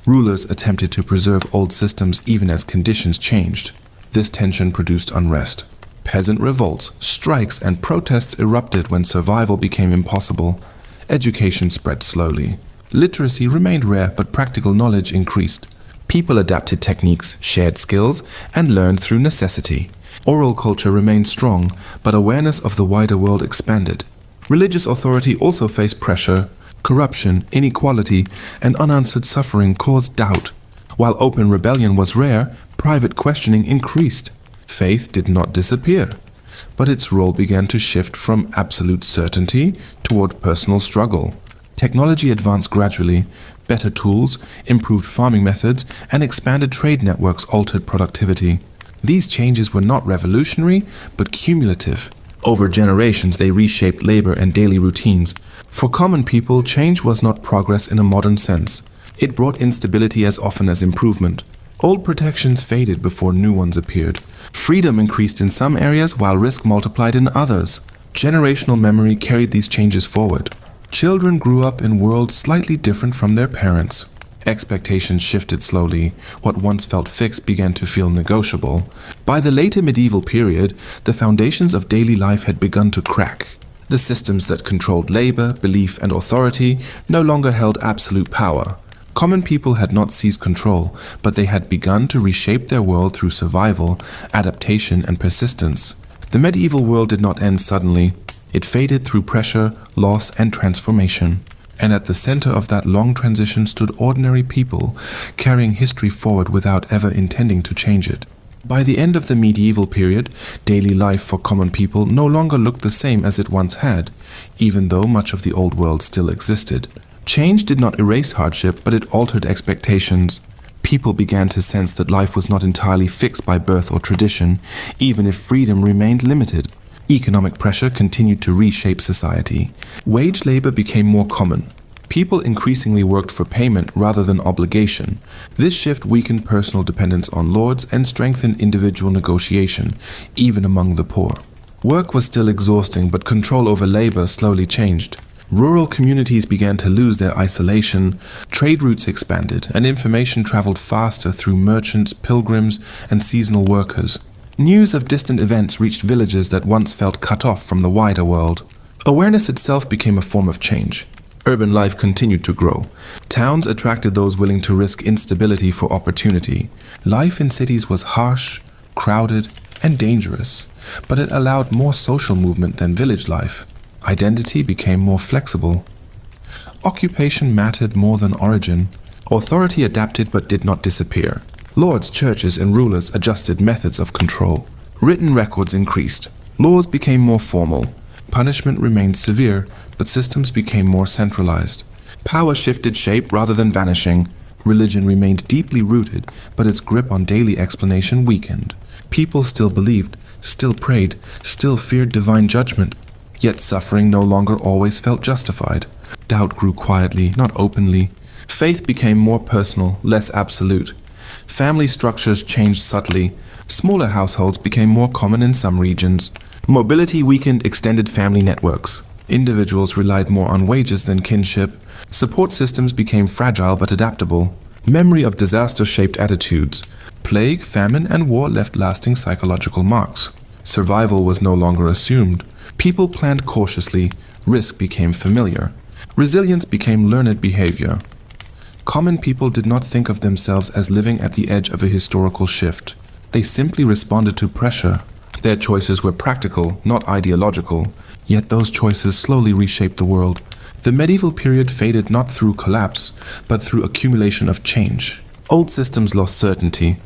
Rulers attempted to preserve old systems even as conditions changed. This tension produced unrest. Peasant revolts, strikes, and protests erupted when survival became impossible. Education spread slowly. Literacy remained rare, but practical knowledge increased. People adapted techniques, shared skills, and learned through necessity. Oral culture remained strong, but awareness of the wider world expanded. Religious authority also faced pressure. Corruption, inequality, and unanswered suffering caused doubt. While open rebellion was rare, private questioning increased. Faith did not disappear, but its role began to shift from absolute certainty toward personal struggle. Technology advanced gradually. Better tools, improved farming methods, and expanded trade networks altered productivity. These changes were not revolutionary, but cumulative. Over generations, they reshaped labor and daily routines. For common people, change was not progress in a modern sense. It brought instability as often as improvement. Old protections faded before new ones appeared. Freedom increased in some areas while risk multiplied in others. Generational memory carried these changes forward. Children grew up in worlds slightly different from their parents. Expectations shifted slowly. What once felt fixed began to feel negotiable. By the later medieval period, the foundations of daily life had begun to crack. The systems that controlled labor, belief, and authority no longer held absolute power. Common people had not seized control, but they had begun to reshape their world through survival, adaptation, and persistence. The medieval world did not end suddenly. It faded through pressure, loss, and transformation. And at the center of that long transition stood ordinary people, carrying history forward without ever intending to change it. By the end of the medieval period, daily life for common people no longer looked the same as it once had, even though much of the old world still existed. Change did not erase hardship, but it altered expectations. People began to sense that life was not entirely fixed by birth or tradition, even if freedom remained limited. Economic pressure continued to reshape society. Wage labor became more common. People increasingly worked for payment rather than obligation. This shift weakened personal dependence on lords and strengthened individual negotiation, even among the poor. Work was still exhausting, but control over labor slowly changed. Rural communities began to lose their isolation, trade routes expanded, and information traveled faster through merchants, pilgrims, and seasonal workers. News of distant events reached villages that once felt cut off from the wider world. Awareness itself became a form of change. Urban life continued to grow. Towns attracted those willing to risk instability for opportunity. Life in cities was harsh, crowded, and dangerous, but it allowed more social movement than village life. Identity became more flexible. Occupation mattered more than origin. Authority adapted but did not disappear. Lords, churches, and rulers adjusted methods of control. Written records increased. Laws became more formal. Punishment remained severe, but systems became more centralized. Power shifted shape rather than vanishing. Religion remained deeply rooted, but its grip on daily explanation weakened. People still believed, still prayed, still feared divine judgment. Yet suffering no longer always felt justified. Doubt grew quietly, not openly. Faith became more personal, less absolute. Family structures changed subtly. Smaller households became more common in some regions. Mobility weakened extended family networks. Individuals relied more on wages than kinship. Support systems became fragile but adaptable. Memory of disaster shaped attitudes. Plague, famine, and war left lasting psychological marks. Survival was no longer assumed. People planned cautiously. Risk became familiar. Resilience became learned behavior. Common people did not think of themselves as living at the edge of a historical shift. They simply responded to pressure. Their choices were practical, not ideological. Yet those choices slowly reshaped the world. The medieval period faded not through collapse, but through accumulation of change. Old systems lost certainty.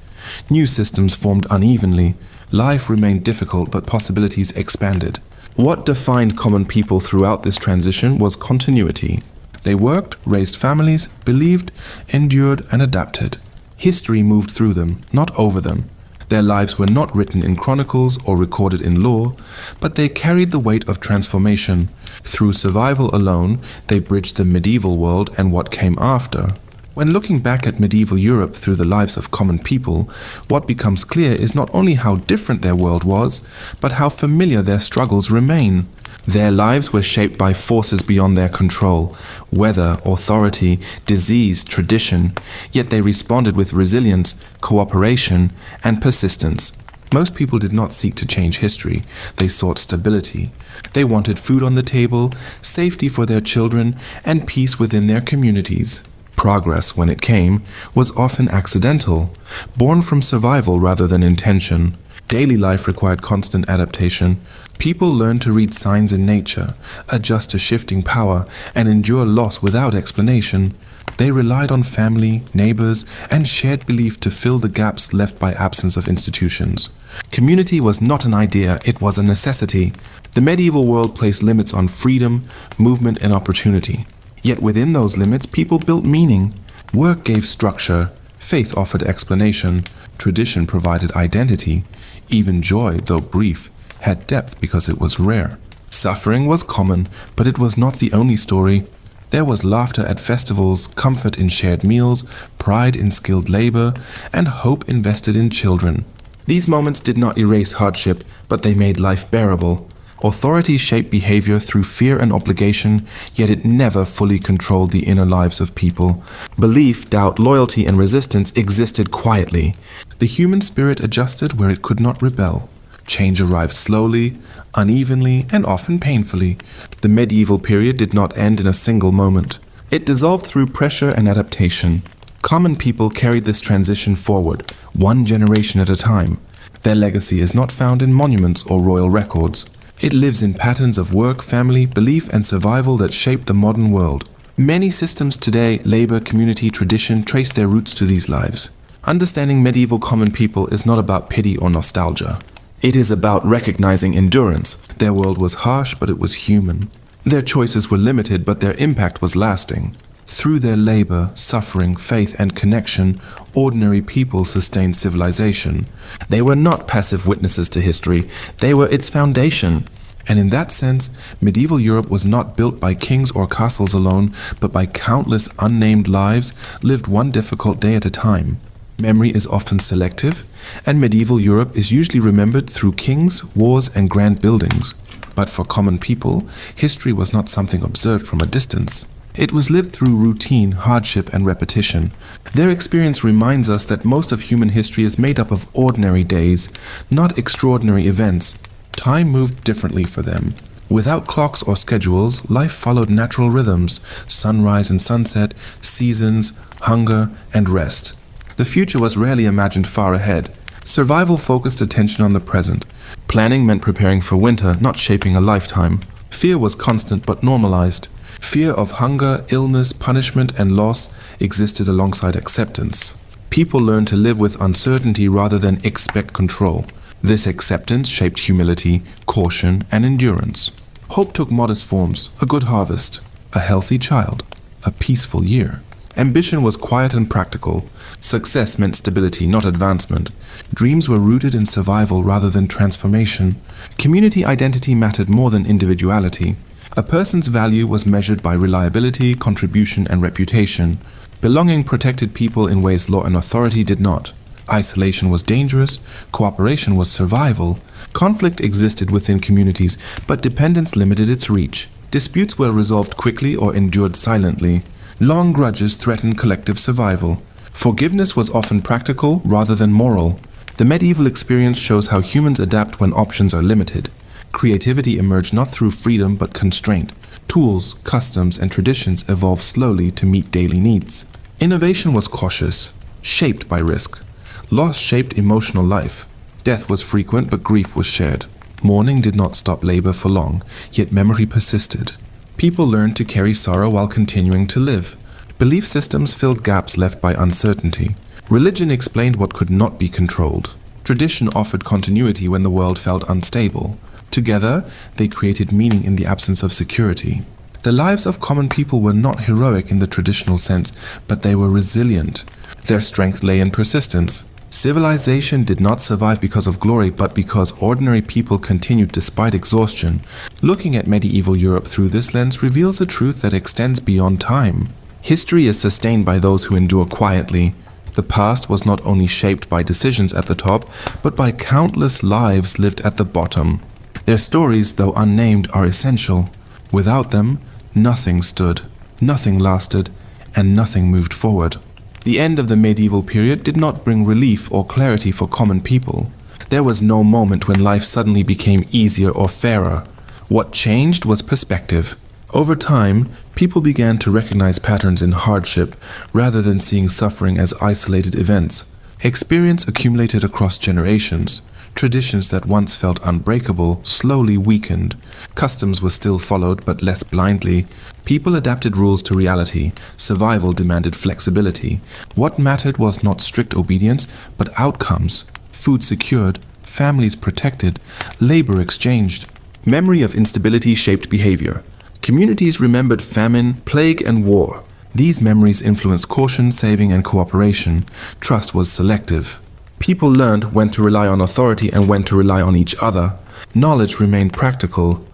New systems formed unevenly. Life remained difficult, but possibilities expanded. What defined common people throughout this transition was continuity. They worked, raised families, believed, endured, and adapted. History moved through them, not over them. Their lives were not written in chronicles or recorded in law, but they carried the weight of transformation. Through survival alone, they bridged the medieval world and what came after. When looking back at medieval Europe through the lives of common people, what becomes clear is not only how different their world was, but how familiar their struggles remain. Their lives were shaped by forces beyond their control, weather, authority, disease, tradition, yet they responded with resilience, cooperation, and persistence. Most people did not seek to change history. They sought stability. They wanted food on the table, safety for their children, and peace within their communities. Progress, when it came, was often accidental, born from survival rather than intention. Daily life required constant adaptation. People learned to read signs in nature, adjust to shifting power, and endure loss without explanation. They relied on family, neighbors, and shared belief to fill the gaps left by absence of institutions. Community was not an idea, it was a necessity. The medieval world placed limits on freedom, movement, and opportunity. Yet within those limits, people built meaning. Work gave structure, faith offered explanation, tradition provided identity. Even joy, though brief, had depth because it was rare. Suffering was common, but it was not the only story. There was laughter at festivals, comfort in shared meals, pride in skilled labor, and hope invested in children. These moments did not erase hardship, but they made life bearable. Authority shaped behavior through fear and obligation, yet it never fully controlled the inner lives of people. Belief, doubt, loyalty, and resistance existed quietly. The human spirit adjusted where it could not rebel. Change arrived slowly, unevenly, and often painfully. The medieval period did not end in a single moment. It dissolved through pressure and adaptation. Common people carried this transition forward, one generation at a time. Their legacy is not found in monuments or royal records. It lives in patterns of work, family, belief, and survival that shape the modern world. Many systems today, labor, community, tradition, trace their roots to these lives. Understanding medieval common people is not about pity or nostalgia. It is about recognizing endurance. Their world was harsh, but it was human. Their choices were limited, but their impact was lasting. Through their labor, suffering, faith, and connection, ordinary people sustained civilization. They were not passive witnesses to history, they were its foundation. And in that sense, medieval Europe was not built by kings or castles alone, but by countless unnamed lives lived one difficult day at a time. Memory is often selective, and medieval Europe is usually remembered through kings, wars, and grand buildings. But for common people, history was not something observed from a distance. It was lived through routine, hardship, and repetition. Their experience reminds us that most of human history is made up of ordinary days, not extraordinary events. Time moved differently for them. Without clocks or schedules, life followed natural rhythms: sunrise and sunset, seasons, hunger, and rest. The future was rarely imagined far ahead. Survival focused attention on the present. Planning meant preparing for winter, not shaping a lifetime. Fear was constant but normalized. Fear of hunger, illness, punishment, and loss existed alongside acceptance. People learned to live with uncertainty rather than expect control. This acceptance shaped humility, caution, and endurance. Hope took modest forms: a good harvest, a healthy child, a peaceful year. Ambition was quiet and practical. Success meant stability, not advancement. Dreams were rooted in survival rather than transformation. Community identity mattered more than individuality. A person's value was measured by reliability, contribution, and reputation. Belonging protected people in ways law and authority did not. Isolation was dangerous, cooperation was survival. Conflict existed within communities, but dependence limited its reach. Disputes were resolved quickly or endured silently. Long grudges threatened collective survival. Forgiveness was often practical rather than moral. The medieval experience shows how humans adapt when options are limited. Creativity emerged not through freedom but constraint. Tools, customs, and traditions evolved slowly to meet daily needs. Innovation was cautious, shaped by risk. Loss shaped emotional life. Death was frequent, but grief was shared. Mourning did not stop labor for long, yet memory persisted. People learned to carry sorrow while continuing to live. Belief systems filled gaps left by uncertainty. Religion explained what could not be controlled. Tradition offered continuity when the world felt unstable. Together, they created meaning in the absence of security. The lives of common people were not heroic in the traditional sense, but they were resilient. Their strength lay in persistence. Civilization did not survive because of glory, but because ordinary people continued despite exhaustion. Looking at medieval Europe through this lens reveals a truth that extends beyond time. History is sustained by those who endure quietly. The past was not only shaped by decisions at the top, but by countless lives lived at the bottom. Their stories, though unnamed, are essential. Without them, nothing stood, nothing lasted, and nothing moved forward. The end of the medieval period did not bring relief or clarity for common people. There was no moment when life suddenly became easier or fairer. What changed was perspective. Over time, people began to recognize patterns in hardship rather than seeing suffering as isolated events. Experience accumulated across generations. Traditions that once felt unbreakable slowly weakened. Customs were still followed, but less blindly. People adapted rules to reality. Survival demanded flexibility. What mattered was not strict obedience, but outcomes. Food secured, families protected, labor exchanged. Memory of instability shaped behavior. Communities remembered famine, plague, and war. These memories influenced caution, saving, and cooperation. Trust was selective. People learned when to rely on authority and when to rely on each other. Knowledge remained practical.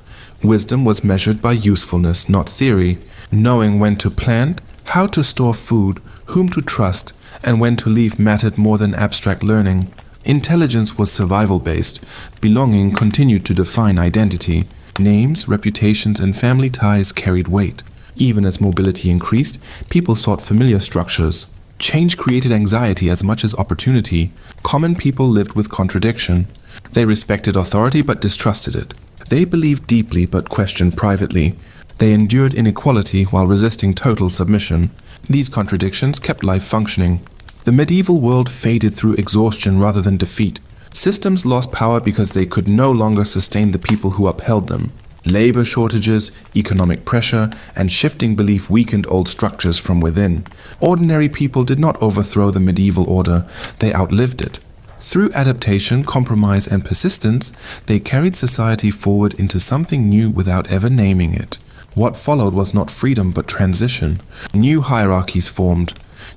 Wisdom was measured by usefulness, not theory. Knowing when to plant, how to store food, whom to trust, and when to leave mattered more than abstract learning. Intelligence was survival-based. Belonging continued to define identity. Names, reputations, and family ties carried weight. Even as mobility increased, people sought familiar structures. Change created anxiety as much as opportunity. Common people lived with contradiction. They respected authority but distrusted it. They believed deeply but questioned privately. They endured inequality while resisting total submission. These contradictions kept life functioning. The medieval world faded through exhaustion rather than defeat. Systems lost power because they could no longer sustain the people who upheld them. Labor shortages, economic pressure, and shifting belief weakened old structures from within. Ordinary people did not overthrow the medieval order, they outlived it. Through adaptation, compromise, and persistence, they carried society forward into something new without ever naming it. What followed was not freedom but transition. New hierarchies formed,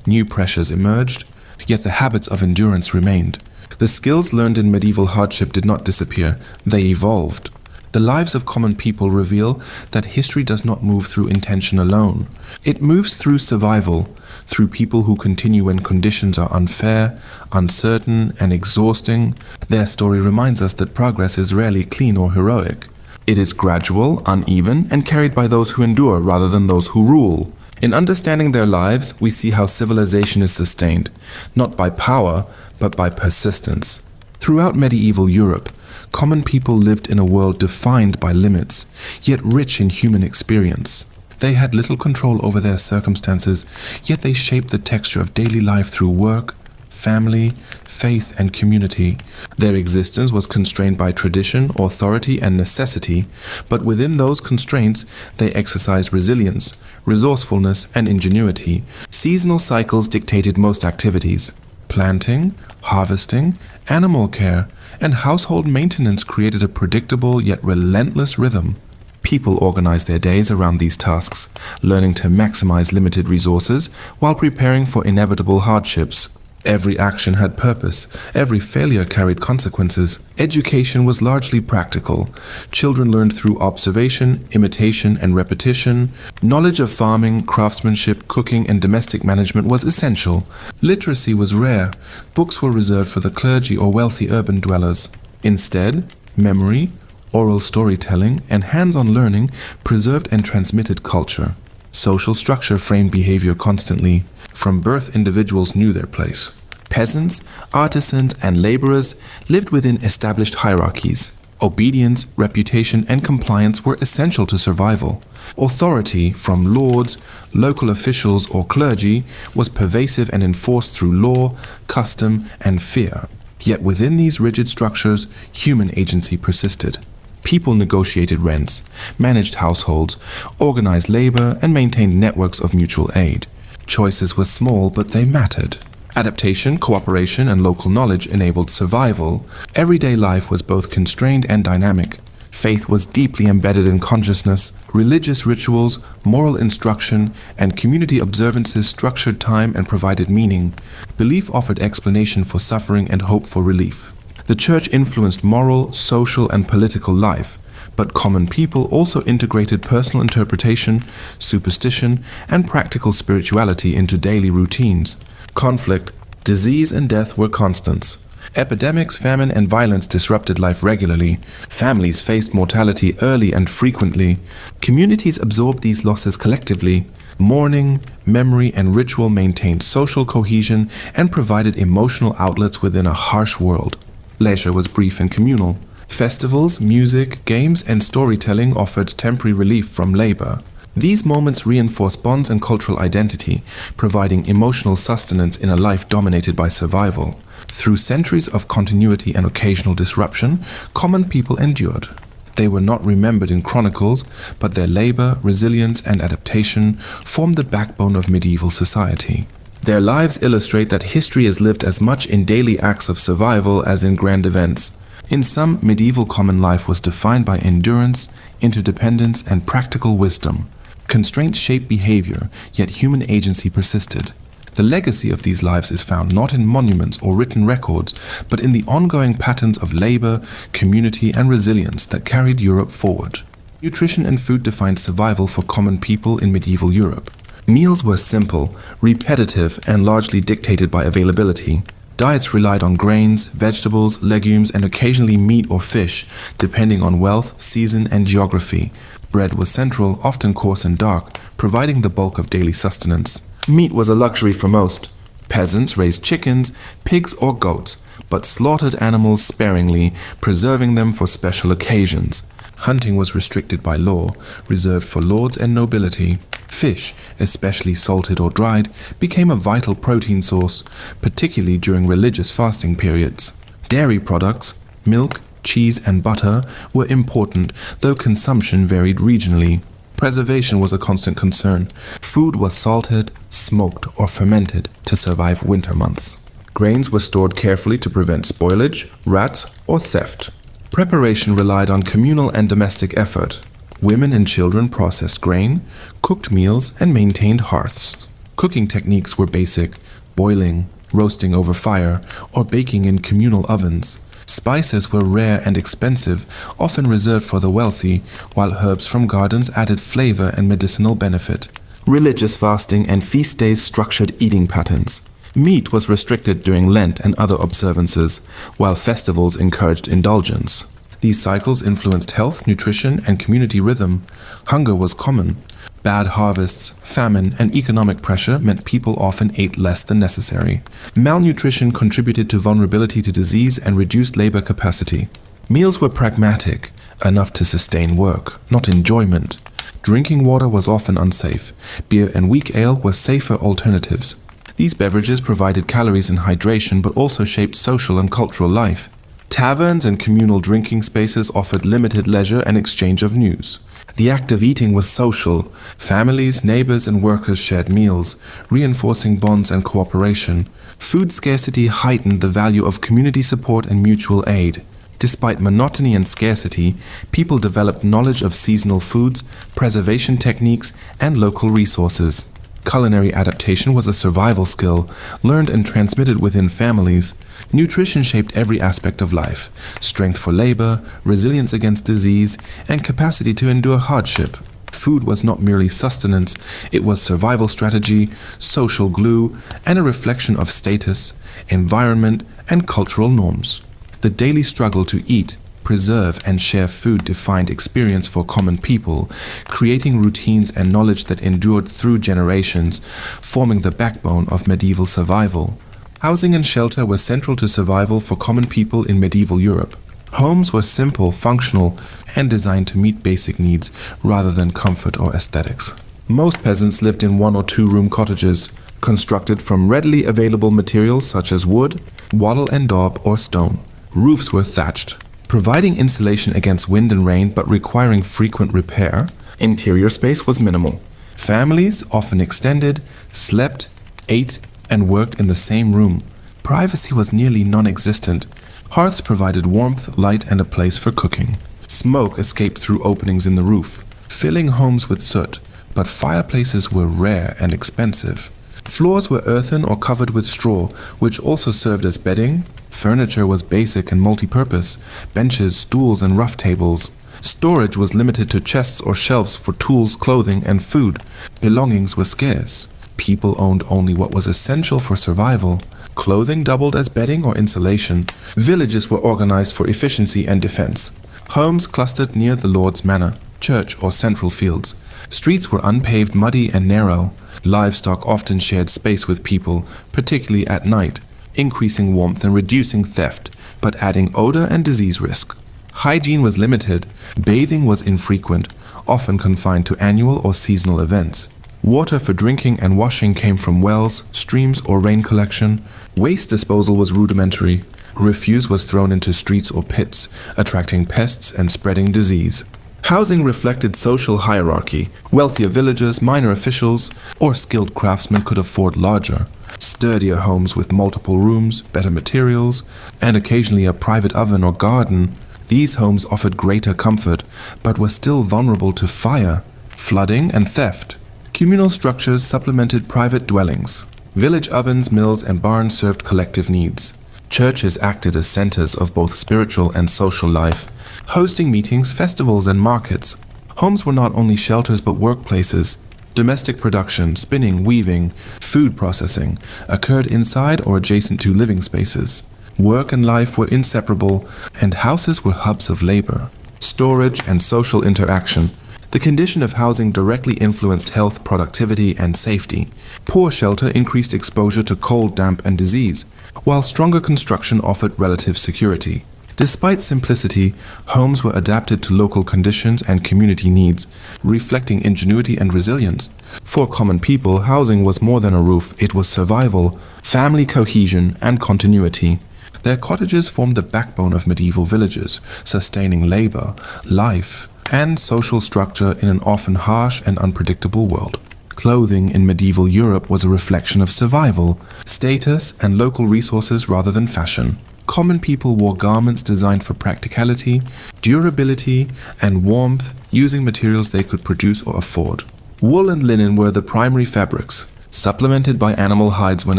new pressures emerged, yet the habits of endurance remained. The skills learned in medieval hardship did not disappear, they evolved. The lives of common people reveal that history does not move through intention alone. It moves through survival, through people who continue when conditions are unfair, uncertain, and exhausting. Their story reminds us that progress is rarely clean or heroic. It is gradual, uneven, and carried by those who endure rather than those who rule. In understanding their lives, we see how civilization is sustained, not by power, but by persistence. Throughout medieval Europe, common people lived in a world defined by limits, yet rich in human experience. They had little control over their circumstances, yet they shaped the texture of daily life through work, family, faith, and community. Their existence was constrained by tradition, authority, and necessity, but within those constraints, they exercised resilience, resourcefulness, and ingenuity. Seasonal cycles dictated most activities. Planting, harvesting, animal care, and household maintenance created a predictable yet relentless rhythm. People organized their days around these tasks, learning to maximize limited resources while preparing for inevitable hardships. Every action had purpose, every failure carried consequences. Education was largely practical. Children learned through observation, imitation, and repetition. Knowledge of farming, craftsmanship, cooking, and domestic management was essential. Literacy was rare. Books were reserved for the clergy or wealthy urban dwellers. Instead, memory, oral storytelling, and hands-on learning preserved and transmitted culture. Social structure framed behavior constantly. From birth, individuals knew their place. Peasants, artisans, and laborers lived within established hierarchies. Obedience, reputation, and compliance were essential to survival. Authority, from lords, local officials, or clergy, was pervasive and enforced through law, custom, and fear. Yet within these rigid structures, human agency persisted. People negotiated rents, managed households, organized labor, and maintained networks of mutual aid. Choices were small, but they mattered. Adaptation, cooperation, and local knowledge enabled survival. Everyday life was both constrained and dynamic. Faith was deeply embedded in consciousness. Religious rituals, moral instruction, and community observances structured time and provided meaning. Belief offered explanation for suffering and hope for relief. The church influenced moral, social, and political life, but common people also integrated personal interpretation, superstition, and practical spirituality into daily routines. Conflict, disease, and death were constants. Epidemics, famine, and violence disrupted life regularly. Families faced mortality early and frequently. Communities absorbed these losses collectively. Mourning, memory, and ritual maintained social cohesion and provided emotional outlets within a harsh world. Leisure was brief and communal. Festivals, music, games, and storytelling offered temporary relief from labor. These moments reinforced bonds and cultural identity, providing emotional sustenance in a life dominated by survival. Through centuries of continuity and occasional disruption, common people endured. They were not remembered in chronicles, but their labor, resilience, and adaptation formed the backbone of medieval society. Their lives illustrate that history is lived as much in daily acts of survival as in grand events. In sum, medieval common life was defined by endurance, interdependence, and practical wisdom. Constraints shaped behavior, yet human agency persisted. The legacy of these lives is found not in monuments or written records, but in the ongoing patterns of labor, community, and resilience that carried Europe forward. Nutrition and food defined survival for common people in medieval Europe. Meals were simple, repetitive, and largely dictated by availability. Diets relied on grains, vegetables, legumes, and occasionally meat or fish, depending on wealth, season, and geography. Bread was central, often coarse and dark, providing the bulk of daily sustenance. Meat was a luxury for most. Peasants raised chickens, pigs, or goats, but slaughtered animals sparingly, preserving them for special occasions. Hunting was restricted by law, reserved for lords and nobility. Fish, especially salted or dried, became a vital protein source, particularly during religious fasting periods. Dairy products, milk, cheese, and butter were important, though consumption varied regionally. Preservation was a constant concern. Food was salted, smoked, or fermented to survive winter months. Grains were stored carefully to prevent spoilage, rats, or theft. Preparation relied on communal and domestic effort. Women and children processed grain, cooked meals, and maintained hearths. Cooking techniques were basic: boiling, roasting over fire, or baking in communal ovens. Spices were rare and expensive, often reserved for the wealthy, while herbs from gardens added flavor and medicinal benefit. Religious fasting and feast days structured eating patterns. Meat was restricted during Lent and other observances, while festivals encouraged indulgence. These cycles influenced health, nutrition, and community rhythm. Hunger was common. Bad harvests, famine, and economic pressure meant people often ate less than necessary. Malnutrition contributed to vulnerability to disease and reduced labor capacity. Meals were pragmatic, enough to sustain work, not enjoyment. Drinking water was often unsafe. Beer and weak ale were safer alternatives. These beverages provided calories and hydration, but also shaped social and cultural life. Taverns and communal drinking spaces offered limited leisure and exchange of news. The act of eating was social. Families, neighbors, and workers shared meals, reinforcing bonds and cooperation. Food scarcity heightened the value of community support and mutual aid. Despite monotony and scarcity, people developed knowledge of seasonal foods, preservation techniques, and local resources. Culinary adaptation was a survival skill, learned and transmitted within families. Nutrition shaped every aspect of life: strength for labor, resilience against disease, and capacity to endure hardship. Food was not merely sustenance, it was survival strategy, social glue, and a reflection of status, environment, and cultural norms. The daily struggle to eat, preserve, and share food defined experience for common people, creating routines and knowledge that endured through generations, forming the backbone of medieval survival. Housing and shelter were central to survival for common people in medieval Europe. Homes were simple, functional, and designed to meet basic needs rather than comfort or aesthetics. Most peasants lived in 1 or 2 room cottages, constructed from readily available materials such as wood, wattle and daub, or stone. Roofs were thatched, providing insulation against wind and rain but requiring frequent repair. Interior space was minimal. Families, often extended, slept, ate, and worked in the same room. Privacy was nearly non-existent. Hearths provided warmth, light, and a place for cooking. Smoke escaped through openings in the roof, filling homes with soot, but fireplaces were rare and expensive. Floors were earthen or covered with straw, which also served as bedding. Furniture was basic and multi-purpose: benches, stools, and rough tables. Storage was limited to chests or shelves for tools, clothing, and food. Belongings were scarce. People owned only what was essential for survival. Clothing doubled as bedding or insulation. Villages were organized for efficiency and defense. Homes clustered near the lord's manor, church, or central fields. Streets were unpaved, muddy, and narrow. Livestock often shared space with people, particularly at night, increasing warmth and reducing theft, but adding odor and disease risk. Hygiene was limited. Bathing was infrequent, often confined to annual or seasonal events. Water for drinking and washing came from wells, streams, or rain collection. Waste disposal was rudimentary. Refuse was thrown into streets or pits, attracting pests and spreading disease. Housing reflected social hierarchy. Wealthier villagers, minor officials, or skilled craftsmen could afford larger, sturdier homes with multiple rooms, better materials, and occasionally a private oven or garden. These homes offered greater comfort, but were still vulnerable to fire, flooding, and theft. Communal structures supplemented private dwellings. Village ovens, mills, and barns served collective needs. Churches acted as centers of both spiritual and social life, hosting meetings, festivals, and markets. Homes were not only shelters but workplaces. Domestic production, spinning, weaving, food processing occurred inside or adjacent to living spaces. Work and life were inseparable, and houses were hubs of labor, storage, and social interaction. The condition of housing directly influenced health, productivity, and safety. Poor shelter increased exposure to cold, damp, and disease, while stronger construction offered relative security. Despite simplicity, homes were adapted to local conditions and community needs, reflecting ingenuity and resilience. For common people, housing was more than a roof, it was survival, family cohesion, and continuity. Their cottages formed the backbone of medieval villages, sustaining labor, life, and social structure in an often harsh and unpredictable world. Clothing in medieval Europe was a reflection of survival, status, and local resources rather than fashion. Common people wore garments designed for practicality, durability, and warmth, using materials they could produce or afford. Wool and linen were the primary fabrics, supplemented by animal hides when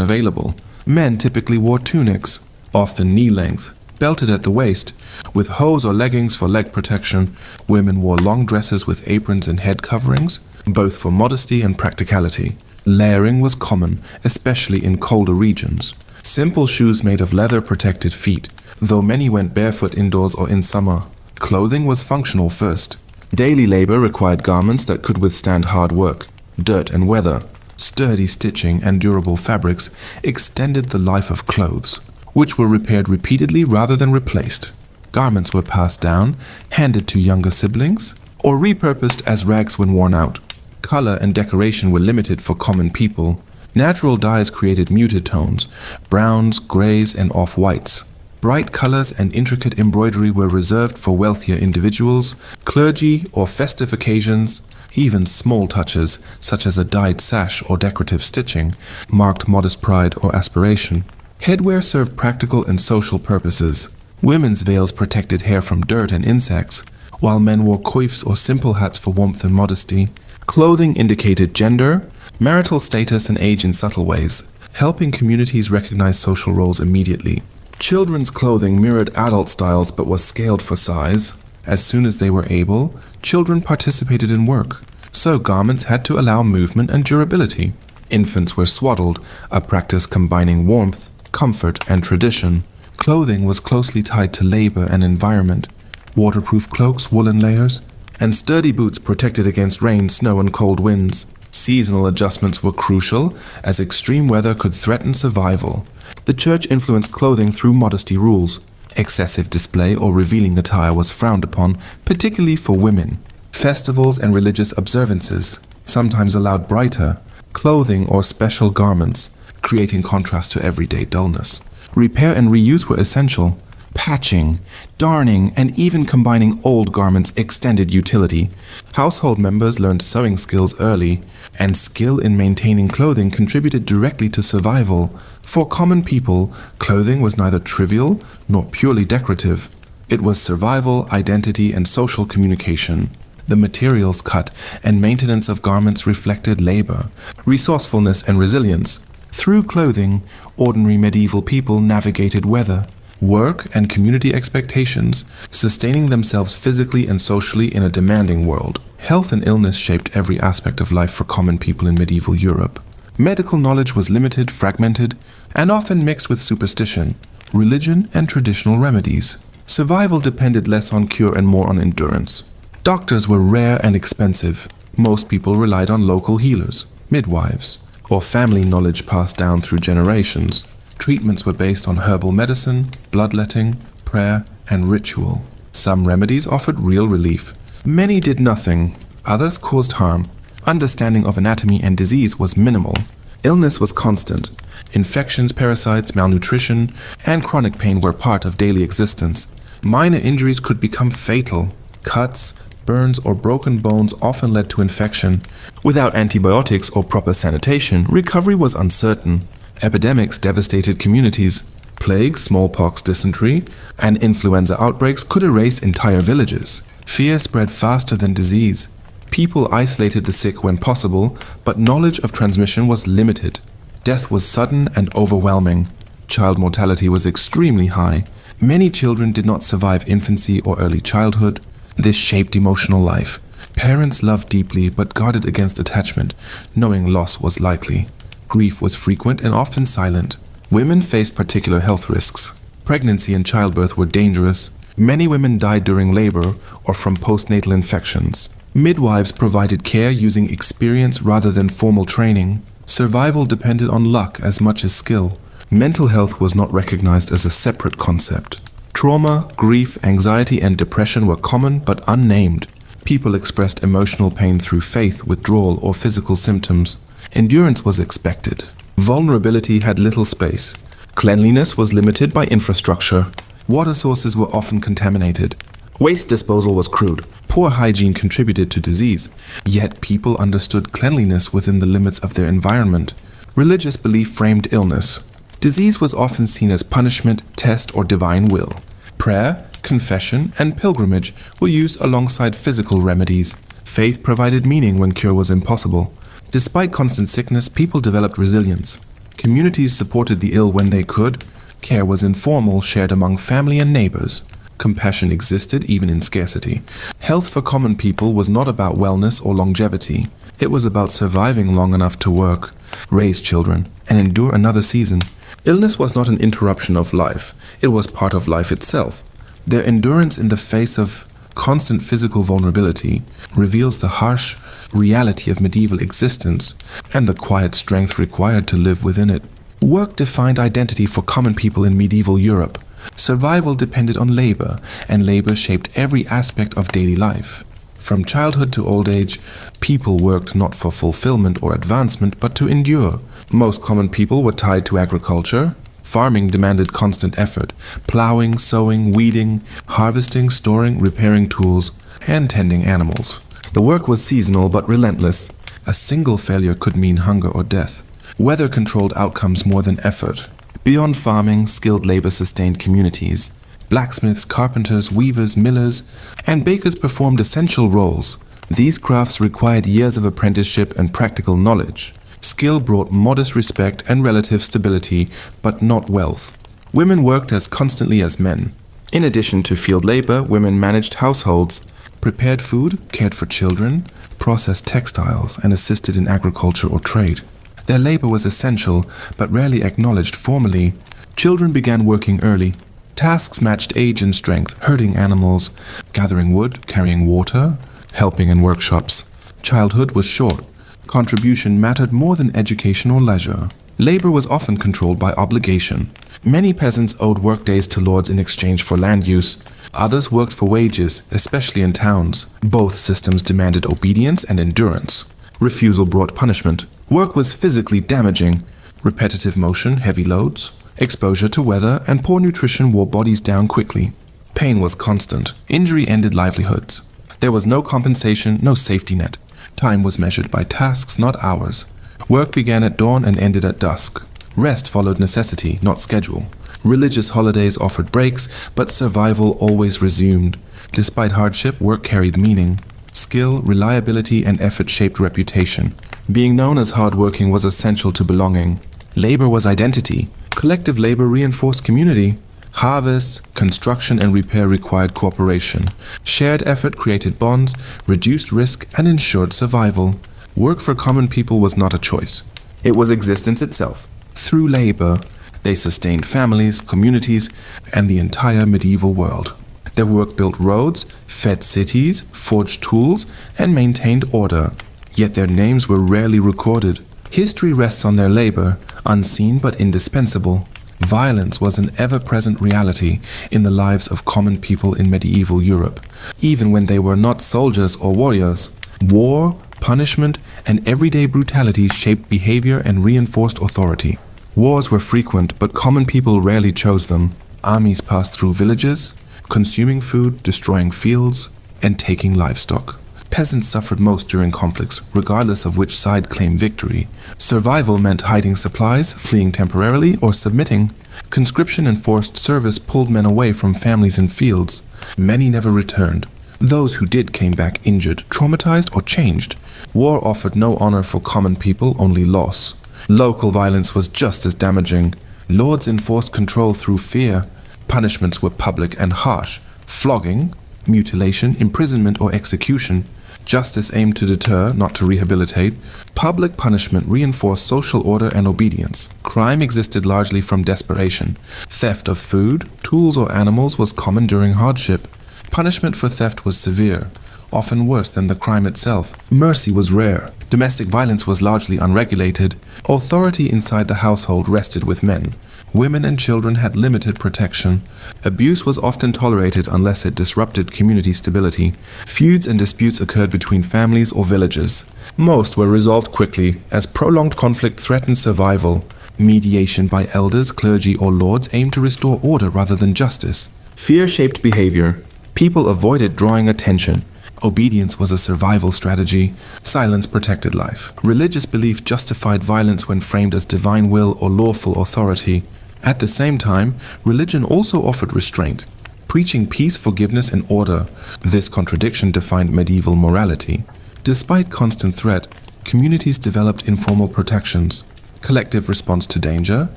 available. Men typically wore tunics, often knee-length, belted at the waist, with hose or leggings for leg protection. Women wore long dresses with aprons and head coverings, both for modesty and practicality. Layering was common, especially in colder regions. Simple shoes made of leather protected feet, though many went barefoot indoors or in summer. Clothing was functional first. Daily labor required garments that could withstand hard work, dirt, and weather. Sturdy stitching and durable fabrics extended the life of clothes, which were repaired repeatedly rather than replaced. Garments were passed down, handed to younger siblings, or repurposed as rags when worn out. Color and decoration were limited for common people. Natural dyes created muted tones, browns, grays, and off-whites. Bright colors and intricate embroidery were reserved for wealthier individuals, clergy, or festive occasions. Even small touches, such as a dyed sash or decorative stitching, marked modest pride or aspiration. Headwear served practical and social purposes. Women's veils protected hair from dirt and insects, while men wore coifs or simple hats for warmth and modesty. Clothing indicated gender, Marital status and age in subtle ways, helping communities recognize social roles immediately. Children's clothing mirrored adult styles but was scaled for size. As soon as they were able, children participated in work, so garments had to allow movement and durability. Infants were swaddled, a practice combining warmth, comfort, and tradition. Clothing was closely tied to labor and environment. Waterproof cloaks, woolen layers, and sturdy boots protected against rain, snow, and cold winds. Seasonal adjustments were crucial, as extreme weather could threaten survival. The church influenced clothing through modesty rules. Excessive display or revealing attire was frowned upon, particularly for women. Festivals and religious observances sometimes allowed brighter clothing or special garments, creating contrast to everyday dullness. Repair and reuse were essential. Patching, darning, and even combining old garments extended utility. Household members learned sewing skills early, and skill in maintaining clothing contributed directly to survival. For common people, clothing was neither trivial nor purely decorative. It was survival, identity, and social communication. The materials cut and maintenance of garments reflected labor, resourcefulness, and resilience. Through clothing, ordinary medieval people navigated weather, work, and community expectations, sustaining themselves physically and socially in a demanding world. Health and illness shaped every aspect of life for common people in medieval Europe. Medical knowledge was limited, fragmented, and often mixed with superstition, religion, and traditional remedies. Survival depended less on cure and more on endurance. Doctors were rare and expensive. Most people relied on local healers, midwives, or family knowledge passed down through generations. Treatments were based on herbal medicine, bloodletting, prayer, and ritual. Some remedies offered real relief. Many did nothing. Others caused harm. Understanding of anatomy and disease was minimal. Illness was constant. Infections, parasites, malnutrition, and chronic pain were part of daily existence. Minor injuries could become fatal. Cuts, burns, or broken bones often led to infection. Without antibiotics or proper sanitation, recovery was uncertain. Epidemics devastated communities. Plague, smallpox, dysentery, and influenza outbreaks could erase entire villages. Fear spread faster than disease. People isolated the sick when possible, but knowledge of transmission was limited. Death was sudden and overwhelming. Child mortality was extremely high. Many children did not survive infancy or early childhood. This shaped emotional life. Parents loved deeply but guarded against attachment, knowing loss was likely. Grief was frequent and often silent. Women faced particular health risks. Pregnancy and childbirth were dangerous. Many women died during labor or from postnatal infections. Midwives provided care using experience rather than formal training. Survival depended on luck as much as skill. Mental health was not recognized as a separate concept. Trauma, grief, anxiety, and depression were common but unnamed. People expressed emotional pain through faith, withdrawal, or physical symptoms. Endurance was expected. Vulnerability had little space. Cleanliness was limited by infrastructure. Water sources were often contaminated. Waste disposal was crude. Poor hygiene contributed to disease. Yet people understood cleanliness within the limits of their environment. Religious belief framed illness. Disease was often seen as punishment, test, or divine will. Prayer, confession, and pilgrimage were used alongside physical remedies. Faith provided meaning when cure was impossible. Despite constant sickness, people developed resilience. Communities supported the ill when they could. Care was informal, shared among family and neighbors. Compassion existed even in scarcity. Health for common people was not about wellness or longevity. It was about surviving long enough to work, raise children, and endure another season. Illness was not an interruption of life. It was part of life itself. Their endurance in the face of constant physical vulnerability reveals the harsh reality of medieval existence and the quiet strength required to live within it. Work defined identity for common people in medieval Europe. Survival depended on labor, and labor shaped every aspect of daily life. From childhood to old age, people worked not for fulfillment or advancement, but to endure. Most common people were tied to agriculture. Farming demanded constant effort: plowing, sowing, weeding, harvesting, storing, repairing tools, and tending animals. The work was seasonal but relentless. A single failure could mean hunger or death. Weather controlled outcomes more than effort. Beyond farming, skilled labor sustained communities. Blacksmiths, carpenters, weavers, millers, and bakers performed essential roles. These crafts required years of apprenticeship and practical knowledge. Skill brought modest respect and relative stability, but not wealth. Women worked as constantly as men. In addition to field labor, women managed households, prepared food, cared for children, processed textiles, and assisted in agriculture or trade. Their labor was essential, but rarely acknowledged formally. Children began working early. Tasks matched age and strength, herding animals, gathering wood, carrying water, helping in workshops. Childhood was short. Contribution mattered more than education or leisure. Labor was often controlled by obligation. Many peasants owed workdays to lords in exchange for land use. Others worked for wages, especially in towns. Both systems demanded obedience and endurance. Refusal brought punishment. Work was physically damaging. Repetitive motion, heavy loads, exposure to weather, and poor nutrition wore bodies down quickly. Pain was constant. Injury ended livelihoods. There was no compensation, no safety net. Time was measured by tasks, not hours. Work began at dawn and ended at dusk. Rest followed necessity, not schedule. Religious holidays offered breaks, but survival always resumed. Despite hardship, work carried meaning. Skill, reliability, and effort shaped reputation. Being known as hardworking was essential to belonging. Labor was identity. Collective labor reinforced community. Harvests, construction, and repair required cooperation. Shared effort created bonds, reduced risk, and ensured survival. Work for common people was not a choice. It was existence itself. Through labor, they sustained families, communities, and the entire medieval world. Their work built roads, fed cities, forged tools, and maintained order. Yet their names were rarely recorded. History rests on their labor, unseen but indispensable. Violence was an ever-present reality in the lives of common people in medieval Europe, even when they were not soldiers or warriors. War, punishment, and everyday brutality shaped behavior and reinforced authority. Wars were frequent, but common people rarely chose them. Armies passed through villages, consuming food, destroying fields, and taking livestock. Peasants suffered most during conflicts, regardless of which side claimed victory. Survival meant hiding supplies, fleeing temporarily, or submitting. Conscription and forced service pulled men away from families and fields. Many never returned. Those who did came back injured, traumatized, or changed. War offered no honor for common people, only loss. Local violence was just as damaging. Lords enforced control through fear. Punishments were public and harsh. Flogging, mutilation, imprisonment, or execution. Justice aimed to deter, not to rehabilitate. Public punishment reinforced social order and obedience. Crime existed largely from desperation. Theft of food, tools, or animals was common during hardship. Punishment for theft was severe, often worse than the crime itself. Mercy was rare. Domestic violence was largely unregulated. Authority inside the household rested with men. Women and children had limited protection. Abuse was often tolerated unless it disrupted community stability. Feuds and disputes occurred between families or villages. Most were resolved quickly, as prolonged conflict threatened survival. Mediation by elders, clergy, or lords aimed to restore order rather than justice. Fear shaped behavior. People avoided drawing attention. Obedience was a survival strategy. Silence protected life. Religious belief justified violence when framed as divine will or lawful authority. At the same time, religion also offered restraint, preaching peace, forgiveness, and order. This contradiction defined medieval morality. Despite constant threat, communities developed informal protections, collective response to danger,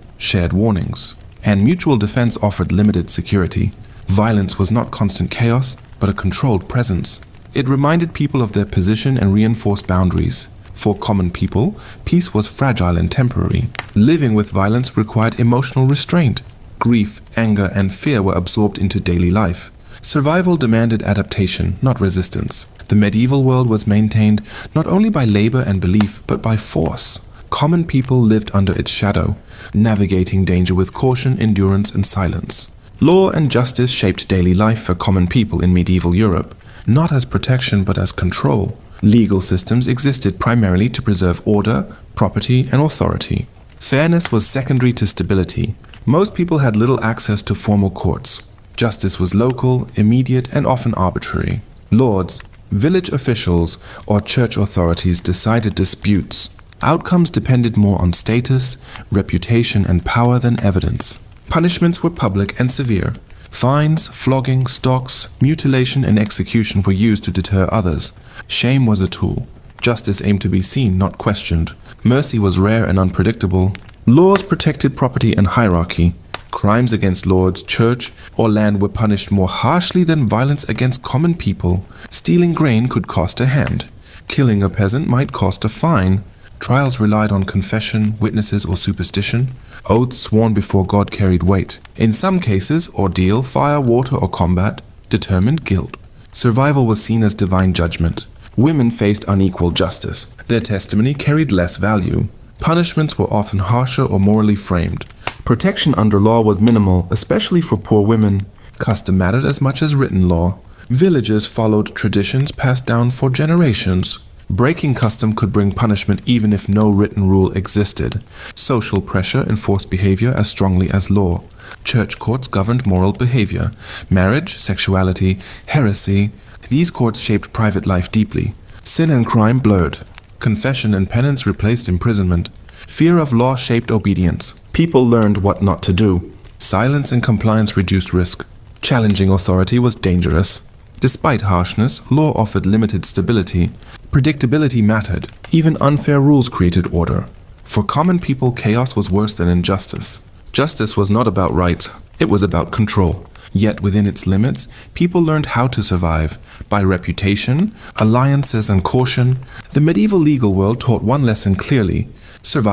shared warnings, and mutual defense offered limited security. Violence was not constant chaos, but a controlled presence. It reminded people of their position and reinforced boundaries. For common people, peace was fragile and temporary. Living with violence required emotional restraint. Grief, anger, and fear were absorbed into daily life. Survival demanded adaptation, not resistance. The medieval world was maintained not only by labor and belief, but by force. Common people lived under its shadow, navigating danger with caution, endurance, and silence. Law and justice shaped daily life for common people in medieval Europe, not as protection but as control. Legal systems existed primarily to preserve order, property, and authority. Fairness was secondary to stability. Most people had little access to formal courts. Justice was local, immediate, and often arbitrary. Lords, village officials, or church authorities decided disputes. Outcomes depended more on status, reputation, and power than evidence. Punishments were public and severe. Fines, flogging, stocks, mutilation, and execution were used to deter others. Shame was a tool. Justice aimed to be seen, not questioned. Mercy was rare and unpredictable. Laws protected property and hierarchy. Crimes against lords, church, or land were punished more harshly than violence against common people. Stealing grain could cost a hand. Killing a peasant might cost a fine. Trials relied on confession, witnesses, or superstition. Oaths sworn before God carried weight. In some cases, ordeal, fire, water, or combat determined guilt. Survival was seen as divine judgment. Women faced unequal justice. Their testimony carried less value. Punishments were often harsher or morally framed. Protection under law was minimal, especially for poor women. Custom mattered as much as written law. Villages followed traditions passed down for generations. Breaking custom could bring punishment even if no written rule existed. Social pressure enforced behavior as strongly as law. Church courts governed moral behavior. Marriage, sexuality, heresy. These courts shaped private life deeply. Sin and crime blurred. Confession and penance replaced imprisonment. Fear of law shaped obedience. People learned what not to do. Silence and compliance reduced risk. Challenging authority was dangerous. Despite harshness, law offered limited stability. Predictability mattered. Even unfair rules created order. For common people, chaos was worse than injustice. Justice was not about right, it was about control. Yet within its limits, people learned how to survive. By reputation, alliances, and caution, the medieval legal world taught one lesson clearly.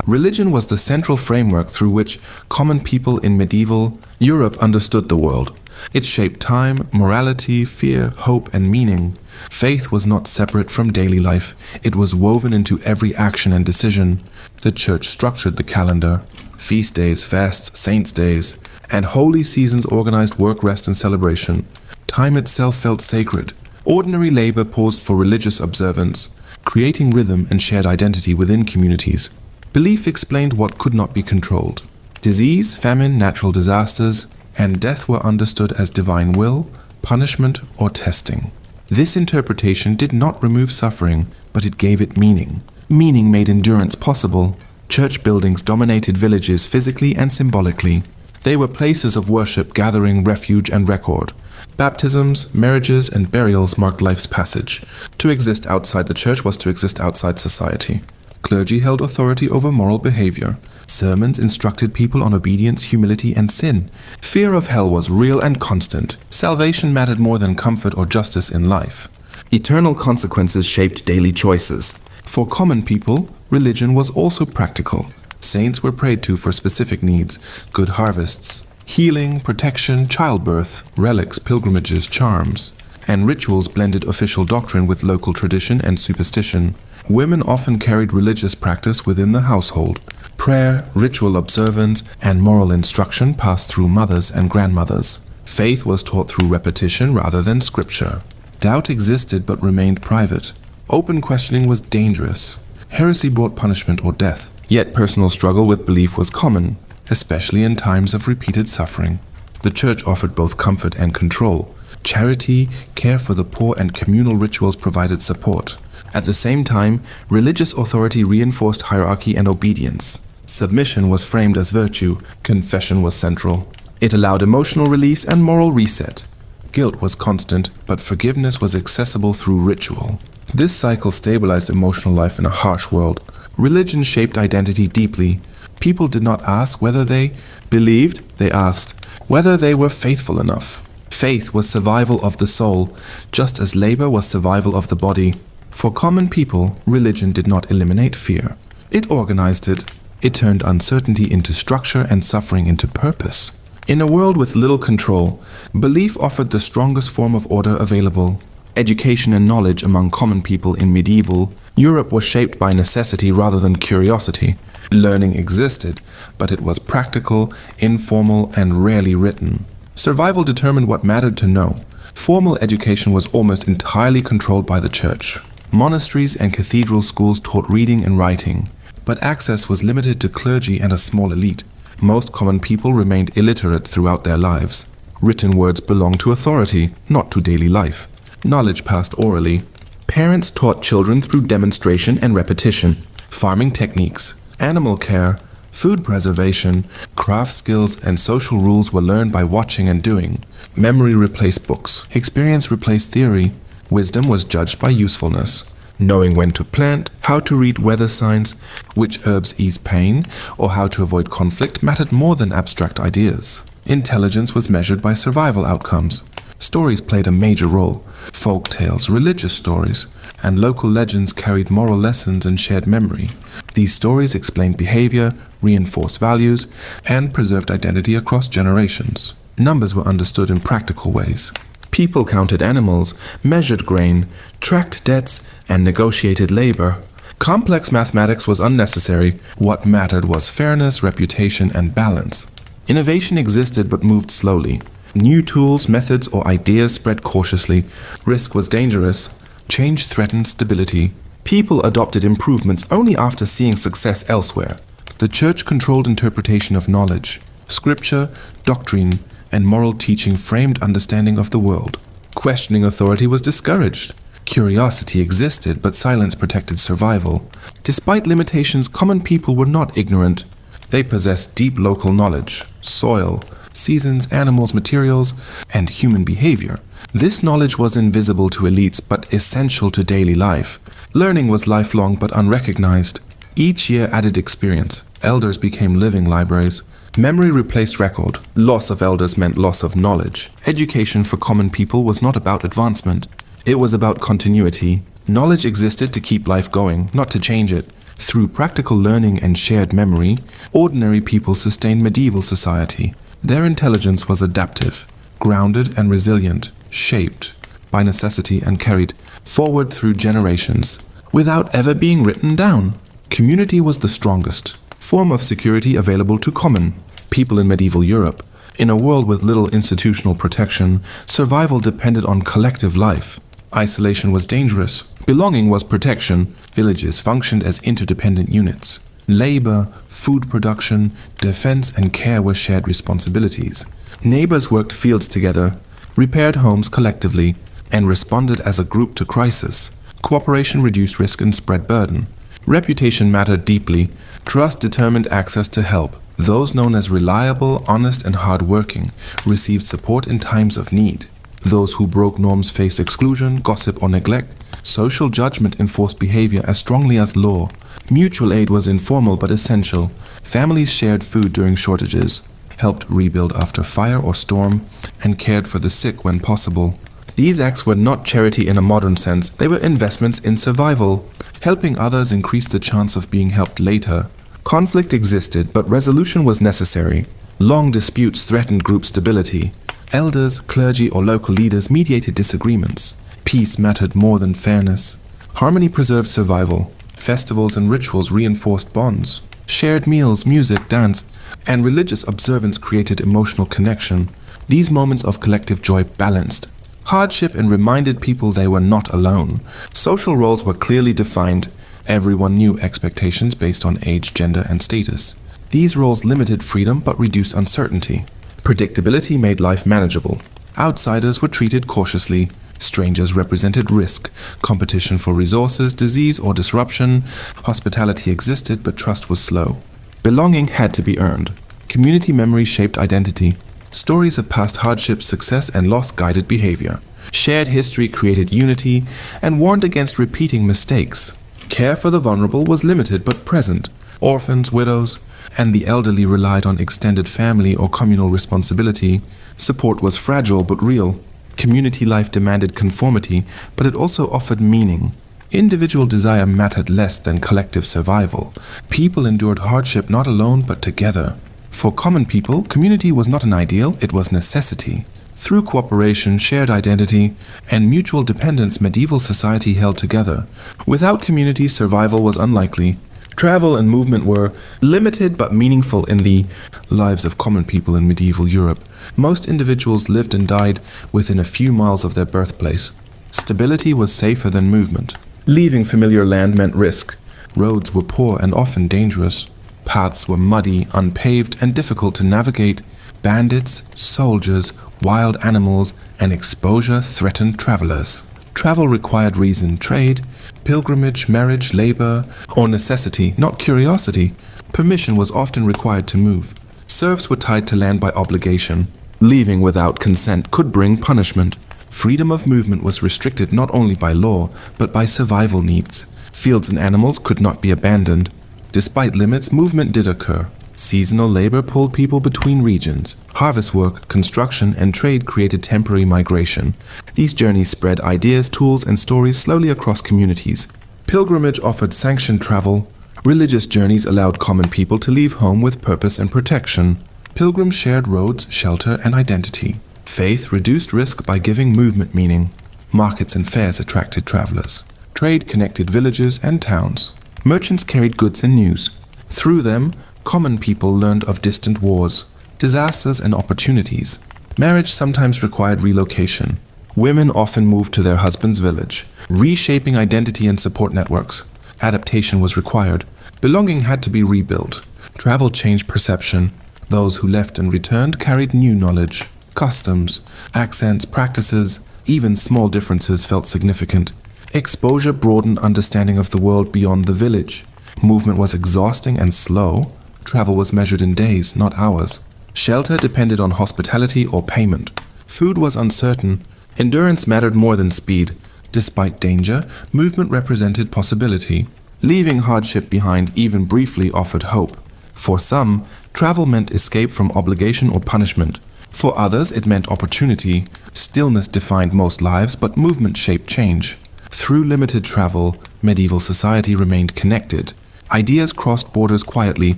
Religion was the central framework through which common people in medieval Europe understood the world. It shaped time, morality, fear, hope, and meaning. Faith was not separate from daily life. It was woven into every action and decision. The church structured the calendar. Feast days, fasts, saints' days, and holy seasons organized work, rest, and celebration. Time itself felt sacred. Ordinary labor paused for religious observance, creating rhythm and shared identity within communities. Belief explained what could not be controlled. Disease, famine, natural disasters, and death were understood as divine will, punishment, or testing. This interpretation did not remove suffering, but it gave it meaning. Meaning made endurance possible. Church buildings dominated villages physically and symbolically. They were places of worship, gathering, refuge, and record. Baptisms, marriages, and burials marked life's passage. To exist outside the church was to exist outside society. Clergy held authority over moral behavior. Sermons instructed people on obedience, humility, and sin. Fear of hell was real and constant. Salvation mattered more than comfort or justice in life. Eternal consequences shaped daily choices. For common people, religion was also practical. Saints were prayed to for specific needs, good harvests, healing, protection, childbirth, relics, pilgrimages, charms. And rituals blended official doctrine with local tradition and superstition. Women often carried religious practice within the household. Prayer, ritual observance, and moral instruction passed through mothers and grandmothers. Faith was taught through repetition rather than scripture. Doubt existed but remained private. Open questioning was dangerous. Heresy brought punishment or death. Yet personal struggle with belief was common, especially in times of repeated suffering. The church offered both comfort and control. Charity, care for the poor, and communal rituals provided support. At the same time, religious authority reinforced hierarchy and obedience. Submission was framed as virtue, confession was central. It allowed emotional release and moral reset. Guilt was constant, but forgiveness was accessible through ritual. This cycle stabilized emotional life in a harsh world. Religion shaped identity deeply. People did not ask whether they believed, they asked whether they were faithful enough. Faith was survival of the soul, just as labor was survival of the body. For common people, religion did not eliminate fear. It organized it. It turned uncertainty into structure and suffering into purpose. In a world with little control, belief offered the strongest form of order available. Education and knowledge among common people in medieval Europe was shaped by necessity rather than curiosity. Learning existed, but it was practical, informal, and rarely written. Survival determined what mattered to know. Formal education was almost entirely controlled by the church. Monasteries and cathedral schools taught reading and writing, but access was limited to clergy and a small elite. Most common people remained illiterate throughout their lives. Written words belonged to authority, not to daily life. Knowledge passed orally. Parents taught children through demonstration and repetition. Farming techniques, animal care, food preservation, craft skills, and social rules were learned by watching and doing. Memory replaced books. Experience replaced theory. Wisdom was judged by usefulness. Knowing when to plant, how to read weather signs, which herbs ease pain, or how to avoid conflict mattered more than abstract ideas. Intelligence was measured by survival outcomes. Stories played a major role. Folk tales, religious stories, and local legends carried moral lessons and shared memory. These stories explained behavior, reinforced values, and preserved identity across generations. Numbers were understood in practical ways. People counted animals, measured grain, tracked debts, and negotiated labor. Complex mathematics was unnecessary. What mattered was fairness, reputation, and balance. Innovation existed but moved slowly. New tools, methods, or ideas spread cautiously. Risk was dangerous. Change threatened stability. People adopted improvements only after seeing success elsewhere. The church controlled interpretation of knowledge. Scripture, doctrine, and moral teaching framed understanding of the world. Questioning authority was discouraged. Curiosity existed, but silence protected survival. Despite limitations, common people were not ignorant. They possessed deep local knowledge, soil, seasons, animals, materials, and human behavior. This knowledge was invisible to elites but essential to daily life. Learning was lifelong but unrecognized. Each year added experience. Elders became living libraries. Memory replaced record. Loss of elders meant loss of knowledge. Education for common people was not about advancement. It was about continuity. Knowledge existed to keep life going, not to change it. Through practical learning and shared memory, ordinary people sustained medieval society. Their intelligence was adaptive, grounded and resilient, shaped by necessity and carried forward through generations, without ever being written down. Community was the strongest form of security available to common people in medieval Europe. In a world with little institutional protection, survival depended on collective life. Isolation was dangerous. Belonging was protection. Villages functioned as interdependent units. Labor, food production, defense, and care were shared responsibilities. Neighbors worked fields together, repaired homes collectively, and responded as a group to crisis. Cooperation reduced risk and spread burden. Reputation mattered deeply. Trust determined access to help. Those known as reliable, honest, and hardworking received support in times of need. Those who broke norms faced exclusion, gossip, or neglect. Social judgment enforced behavior as strongly as law. Mutual aid was informal but essential. Families shared food during shortages, helped rebuild after fire or storm, and cared for the sick when possible. These acts were not charity in a modern sense. They were investments in survival. Helping others increased the chance of being helped later. Conflict existed, but resolution was necessary. Long disputes threatened group stability. Elders, clergy, or local leaders mediated disagreements. Peace mattered more than fairness. Harmony preserved survival. Festivals and rituals reinforced bonds. Shared meals, music, dance, and religious observance created emotional connection. These moments of collective joy balanced hardship and reminded people they were not alone. Social roles were clearly defined. Everyone knew expectations based on age, gender, and status. These roles limited freedom but reduced uncertainty. Predictability made life manageable. Outsiders were treated cautiously. Strangers represented risk, competition for resources, disease, or disruption. Hospitality existed, but trust was slow. Belonging had to be earned. Community memory shaped identity. Stories of past hardship, success, and loss guided behavior. Shared history created unity and warned against repeating mistakes. Care for the vulnerable was limited but present. Orphans, widows, and the elderly relied on extended family or communal responsibility. Support was fragile but real. Community life demanded conformity, but it also offered meaning. Individual desire mattered less than collective survival. People endured hardship not alone but together. For common people, community was not an ideal, it was necessity. Through cooperation, shared identity, and mutual dependence, medieval society held together. Without community, survival was unlikely. Travel and movement were limited but meaningful in the lives of common people in medieval Europe. Most individuals lived and died within a few miles of their birthplace. Stability was safer than movement. Leaving familiar land meant risk. Roads were poor and often dangerous. Paths were muddy, unpaved, and difficult to navigate. Bandits, soldiers, wild animals, and exposure threatened travelers. Travel required reason, trade, pilgrimage, marriage, labor, or necessity, not curiosity. Permission was often required to move. Serfs were tied to land by obligation. Leaving without consent could bring punishment. Freedom of movement was restricted not only by law, but by survival needs. Fields and animals could not be abandoned. Despite limits, movement did occur. Seasonal labor pulled people between regions. Harvest work, construction, and trade created temporary migration. These journeys spread ideas, tools, and stories slowly across communities. Pilgrimage offered sanctioned travel. Religious journeys allowed common people to leave home with purpose and protection. Pilgrims shared roads, shelter, and identity. Faith reduced risk by giving movement meaning. Markets and fairs attracted travelers. Trade connected villages and towns. Merchants carried goods and news. Through them, common people learned of distant wars, disasters, and opportunities. Marriage sometimes required relocation. Women often moved to their husband's village, reshaping identity and support networks. Adaptation was required. Belonging had to be rebuilt. Travel changed perception. Those who left and returned carried new knowledge. Customs, accents, practices, even small differences felt significant. Exposure broadened understanding of the world beyond the village. Movement was exhausting and slow. Travel was measured in days, not hours. Shelter depended on hospitality or payment. Food was uncertain. Endurance mattered more than speed. Despite danger, movement represented possibility. Leaving hardship behind even briefly offered hope. For some, travel meant escape from obligation or punishment. For others, it meant opportunity. Stillness defined most lives, but movement shaped change. Through limited travel, medieval society remained connected. Ideas crossed borders quietly,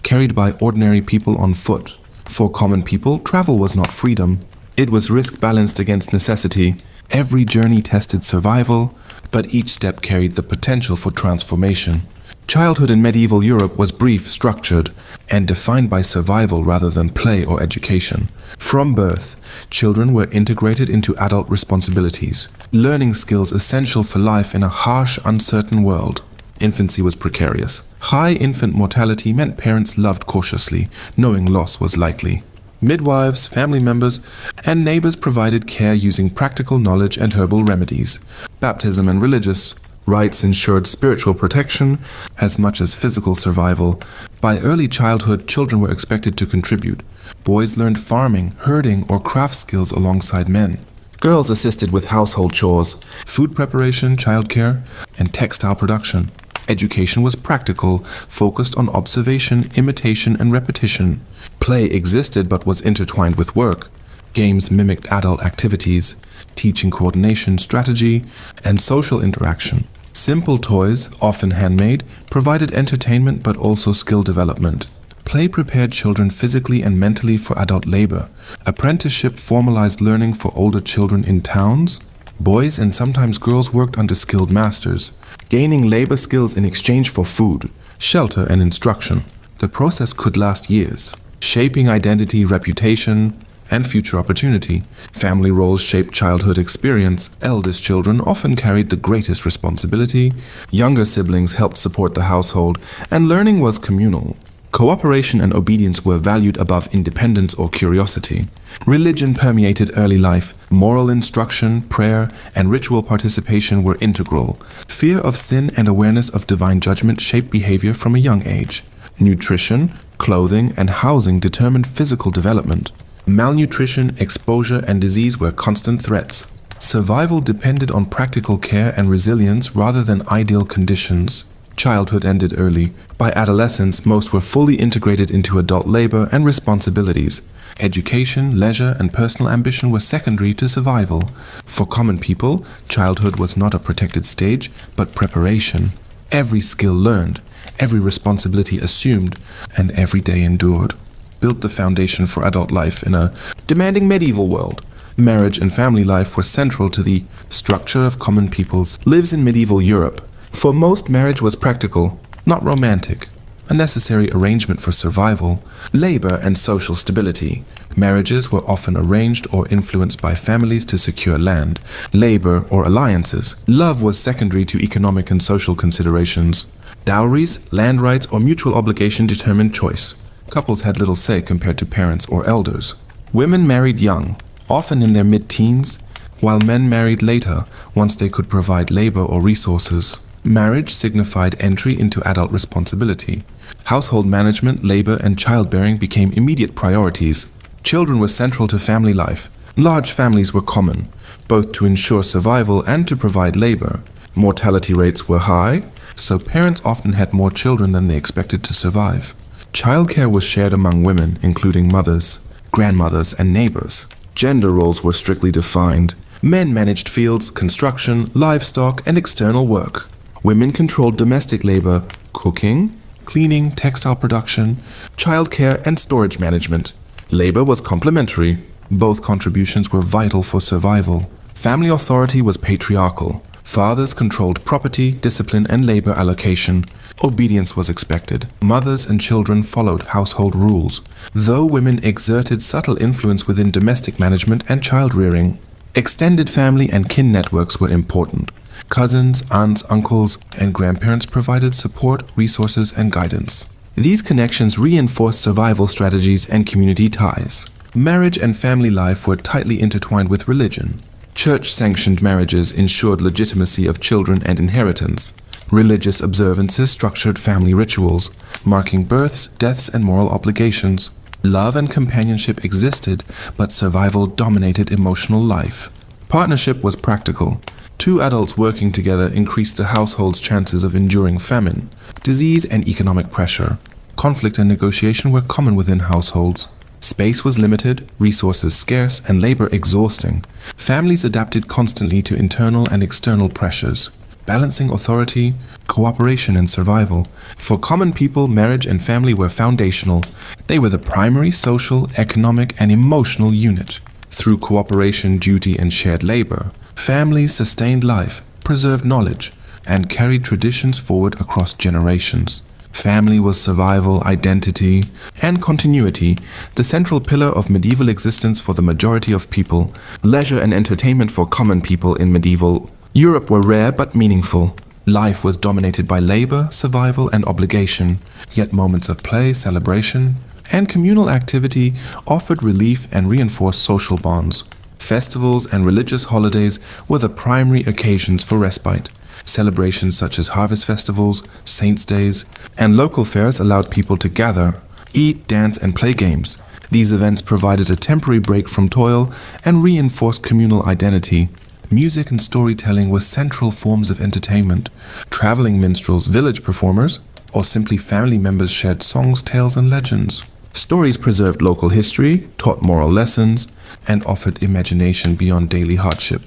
carried by ordinary people on foot. For common people, travel was not freedom. It was risk balanced against necessity. Every journey tested survival, but each step carried the potential for transformation. Childhood in medieval Europe was brief, structured, and defined by survival rather than play or education. From birth, children were integrated into adult responsibilities, learning skills essential for life in a harsh, uncertain world. Infancy was precarious. High infant mortality meant parents loved cautiously, knowing loss was likely. Midwives, family members, and neighbors provided care using practical knowledge and herbal remedies. Baptism and religious rites ensured spiritual protection as much as physical survival. By early childhood, children were expected to contribute. Boys learned farming, herding, or craft skills alongside men. Girls assisted with household chores, food preparation, childcare, and textile production. Education was practical, focused on observation, imitation, and repetition. Play existed but was intertwined with work. Games mimicked adult activities, teaching coordination, strategy, and social interaction. Simple toys, often handmade, provided entertainment but also skill development. Play prepared children physically and mentally for adult labor. Apprenticeship formalized learning for older children in towns. Boys and sometimes girls worked under skilled masters, gaining labor skills in exchange for food, shelter, and instruction. The process could last years, shaping identity, reputation, and future opportunity. Family roles shaped childhood experience. Eldest children often carried the greatest responsibility. Younger siblings helped support the household, and learning was communal. Cooperation and obedience were valued above independence or curiosity. Religion permeated early life. Moral instruction, prayer, and ritual participation were integral. Fear of sin and awareness of divine judgment shaped behavior from a young age. Nutrition, clothing, and housing determined physical development. Malnutrition, exposure, and disease were constant threats. Survival depended on practical care and resilience rather than ideal conditions. Childhood ended early. By adolescence, most were fully integrated into adult labor and responsibilities. Education, leisure, and personal ambition were secondary to survival. For common people, childhood was not a protected stage, but preparation. Every skill learned, every responsibility assumed, and every day endured built the foundation for adult life in a demanding medieval world. Marriage and family life were central to the structure of common people's lives in medieval Europe. For most, marriage was practical, not romantic, a necessary arrangement for survival, labor, and social stability. Marriages were often arranged or influenced by families to secure land, labor, or alliances. Love was secondary to economic and social considerations. Dowries, land rights, or mutual obligation determined choice. Couples had little say compared to parents or elders. Women married young, often in their mid-teens, while men married later, once they could provide labor or resources. Marriage signified entry into adult responsibility. Household management, labor, and childbearing became immediate priorities. Children were central to family life. Large families were common, both to ensure survival and to provide labor. Mortality rates were high, so parents often had more children than they expected to survive. Childcare was shared among women, including mothers, grandmothers, and neighbors. Gender roles were strictly defined. Men managed fields, construction, livestock, and external work. Women controlled domestic labor, cooking, cleaning, textile production, childcare, and storage management. Labor was complementary. Both contributions were vital for survival. Family authority was patriarchal. Fathers controlled property, discipline, and labor allocation. Obedience was expected. Mothers and children followed household rules, though women exerted subtle influence within domestic management and child-rearing. Extended family and kin networks were important. Cousins, aunts, uncles, and grandparents provided support, resources, and guidance. These connections reinforced survival strategies and community ties. Marriage and family life were tightly intertwined with religion. Church-sanctioned marriages ensured legitimacy of children and inheritance. Religious observances structured family rituals, marking births, deaths, and moral obligations. Love and companionship existed, but survival dominated emotional life. Partnership was practical. Two adults working together increased the household's chances of enduring famine, disease, and economic pressure. Conflict and negotiation were common within households. Space was limited, resources scarce, and labor exhausting. Families adapted constantly to internal and external pressures, balancing authority, cooperation, and survival. For common people, marriage and family were foundational. They were the primary social, economic, and emotional unit. Through cooperation, duty, and shared labor, families sustained life, preserved knowledge, and carried traditions forward across generations. Family was survival, identity, and continuity, the central pillar of medieval existence for the majority of people. Leisure and entertainment for common people in medieval Europe were rare but meaningful. Life was dominated by labor, survival, and obligation, yet moments of play, celebration, and communal activity offered relief and reinforced social bonds. Festivals and religious holidays were the primary occasions for respite. Celebrations such as harvest festivals, saints' days, and local fairs allowed people to gather, eat, dance, and play games. These events provided a temporary break from toil and reinforced communal identity. Music and storytelling were central forms of entertainment. Traveling minstrels, village performers, or simply family members shared songs, tales, and legends. Stories preserved local history, taught moral lessons, and offered imagination beyond daily hardship.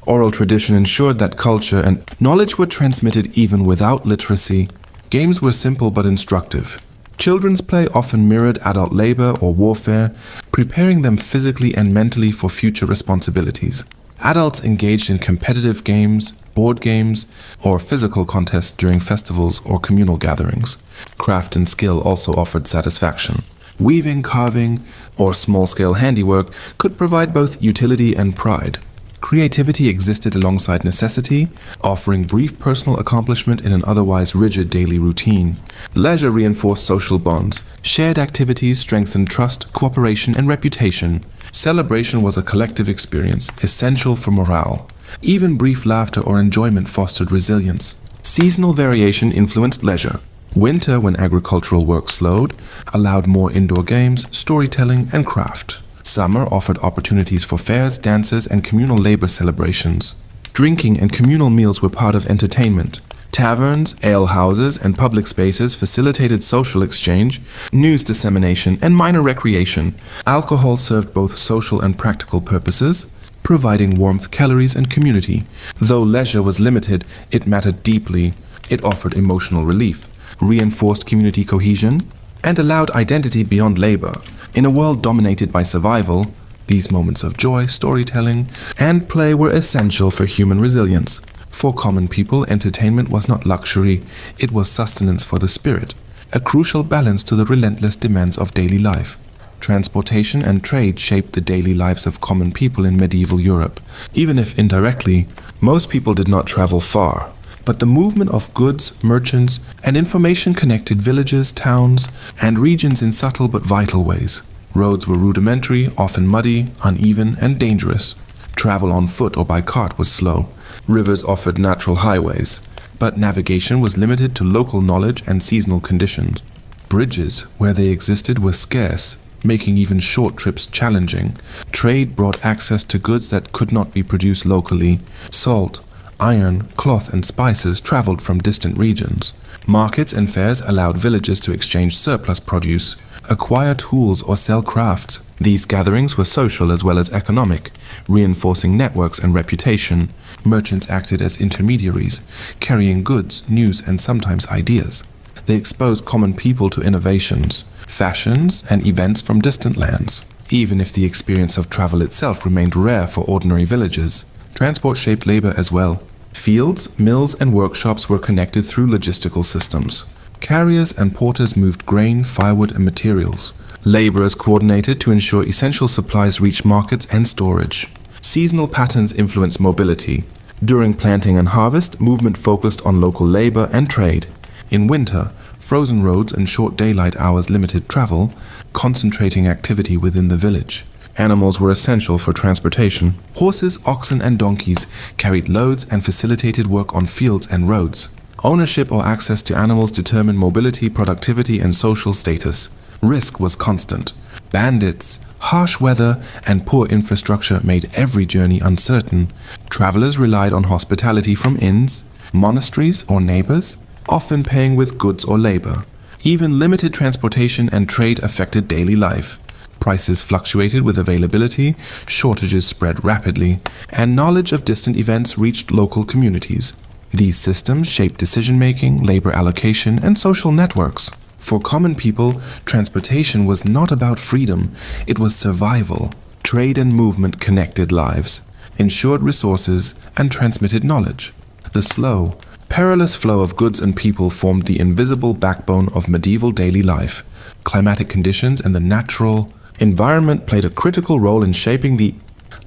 Oral tradition ensured that culture and knowledge were transmitted even without literacy. Games were simple but instructive. Children's play often mirrored adult labor or warfare, preparing them physically and mentally for future responsibilities. Adults engaged in competitive games, board games, or physical contests during festivals or communal gatherings. Craft and skill also offered satisfaction. Weaving, carving, or small-scale handiwork could provide both utility and pride. Creativity existed alongside necessity, offering brief personal accomplishment in an otherwise rigid daily routine. Leisure reinforced social bonds. Shared activities strengthened trust, cooperation, and reputation. Celebration was a collective experience, essential for morale. Even brief laughter or enjoyment fostered resilience. Seasonal variation influenced leisure. Winter, when agricultural work slowed, allowed more indoor games, storytelling, and craft. Summer offered opportunities for fairs, dances, and communal labor celebrations. Drinking and communal meals were part of entertainment. Taverns, alehouses, and public spaces facilitated social exchange, news dissemination, and minor recreation. Alcohol served both social and practical purposes, providing warmth, calories, and community. Though leisure was limited, it mattered deeply. It offered emotional relief, reinforced community cohesion, and allowed identity beyond labor. In a world dominated by survival, these moments of joy, storytelling, and play were essential for human resilience. For common people, entertainment was not luxury, it was sustenance for the spirit, a crucial balance to the relentless demands of daily life. Transportation and trade shaped the daily lives of common people in medieval Europe. Even if indirectly, most people did not travel far. But the movement of goods, merchants, and information connected villages, towns, and regions in subtle but vital ways. Roads were rudimentary, often muddy, uneven, and dangerous. Travel on foot or by cart was slow. Rivers offered natural highways, but navigation was limited to local knowledge and seasonal conditions. Bridges, where they existed, were scarce. making even short trips challenging. Trade brought access to goods that could not be produced locally. Salt, iron, cloth, and spices traveled from distant regions. Markets and fairs allowed villagers to exchange surplus produce, acquire tools, or sell crafts. These gatherings were social as well as economic, reinforcing networks and reputation. Merchants acted as intermediaries, carrying goods, news, and sometimes ideas. They exposed common people to innovations, fashions, and events from distant lands. Even if the experience of travel itself remained rare for ordinary villagers, transport shaped labor as well. Fields, mills, and workshops were connected through logistical systems. Carriers and porters moved grain, firewood, and materials. Laborers coordinated to ensure essential supplies reached markets and storage. Seasonal patterns influenced mobility. During planting and harvest, movement focused on local labor and trade. In winter, frozen roads and short daylight hours limited travel, concentrating activity within the village. Animals were essential for transportation. Horses, oxen, and donkeys carried loads and facilitated work on fields and roads. Ownership or access to animals determined mobility, productivity, and social status. Risk was constant. Bandits, harsh weather, and poor infrastructure made every journey uncertain. Travelers relied on hospitality from inns, monasteries, or neighbors, often paying with goods or labor. Even limited transportation and trade affected daily life. Prices fluctuated with availability, shortages spread rapidly, and knowledge of distant events reached local communities. These systems shaped decision-making, labor allocation, and social networks. For common people, transportation was not about freedom, it was survival. Trade and movement connected lives, ensured resources, and transmitted knowledge. The slow, perilous flow of goods and people formed the invisible backbone of medieval daily life. Climatic conditions and the natural environment played a critical role in shaping the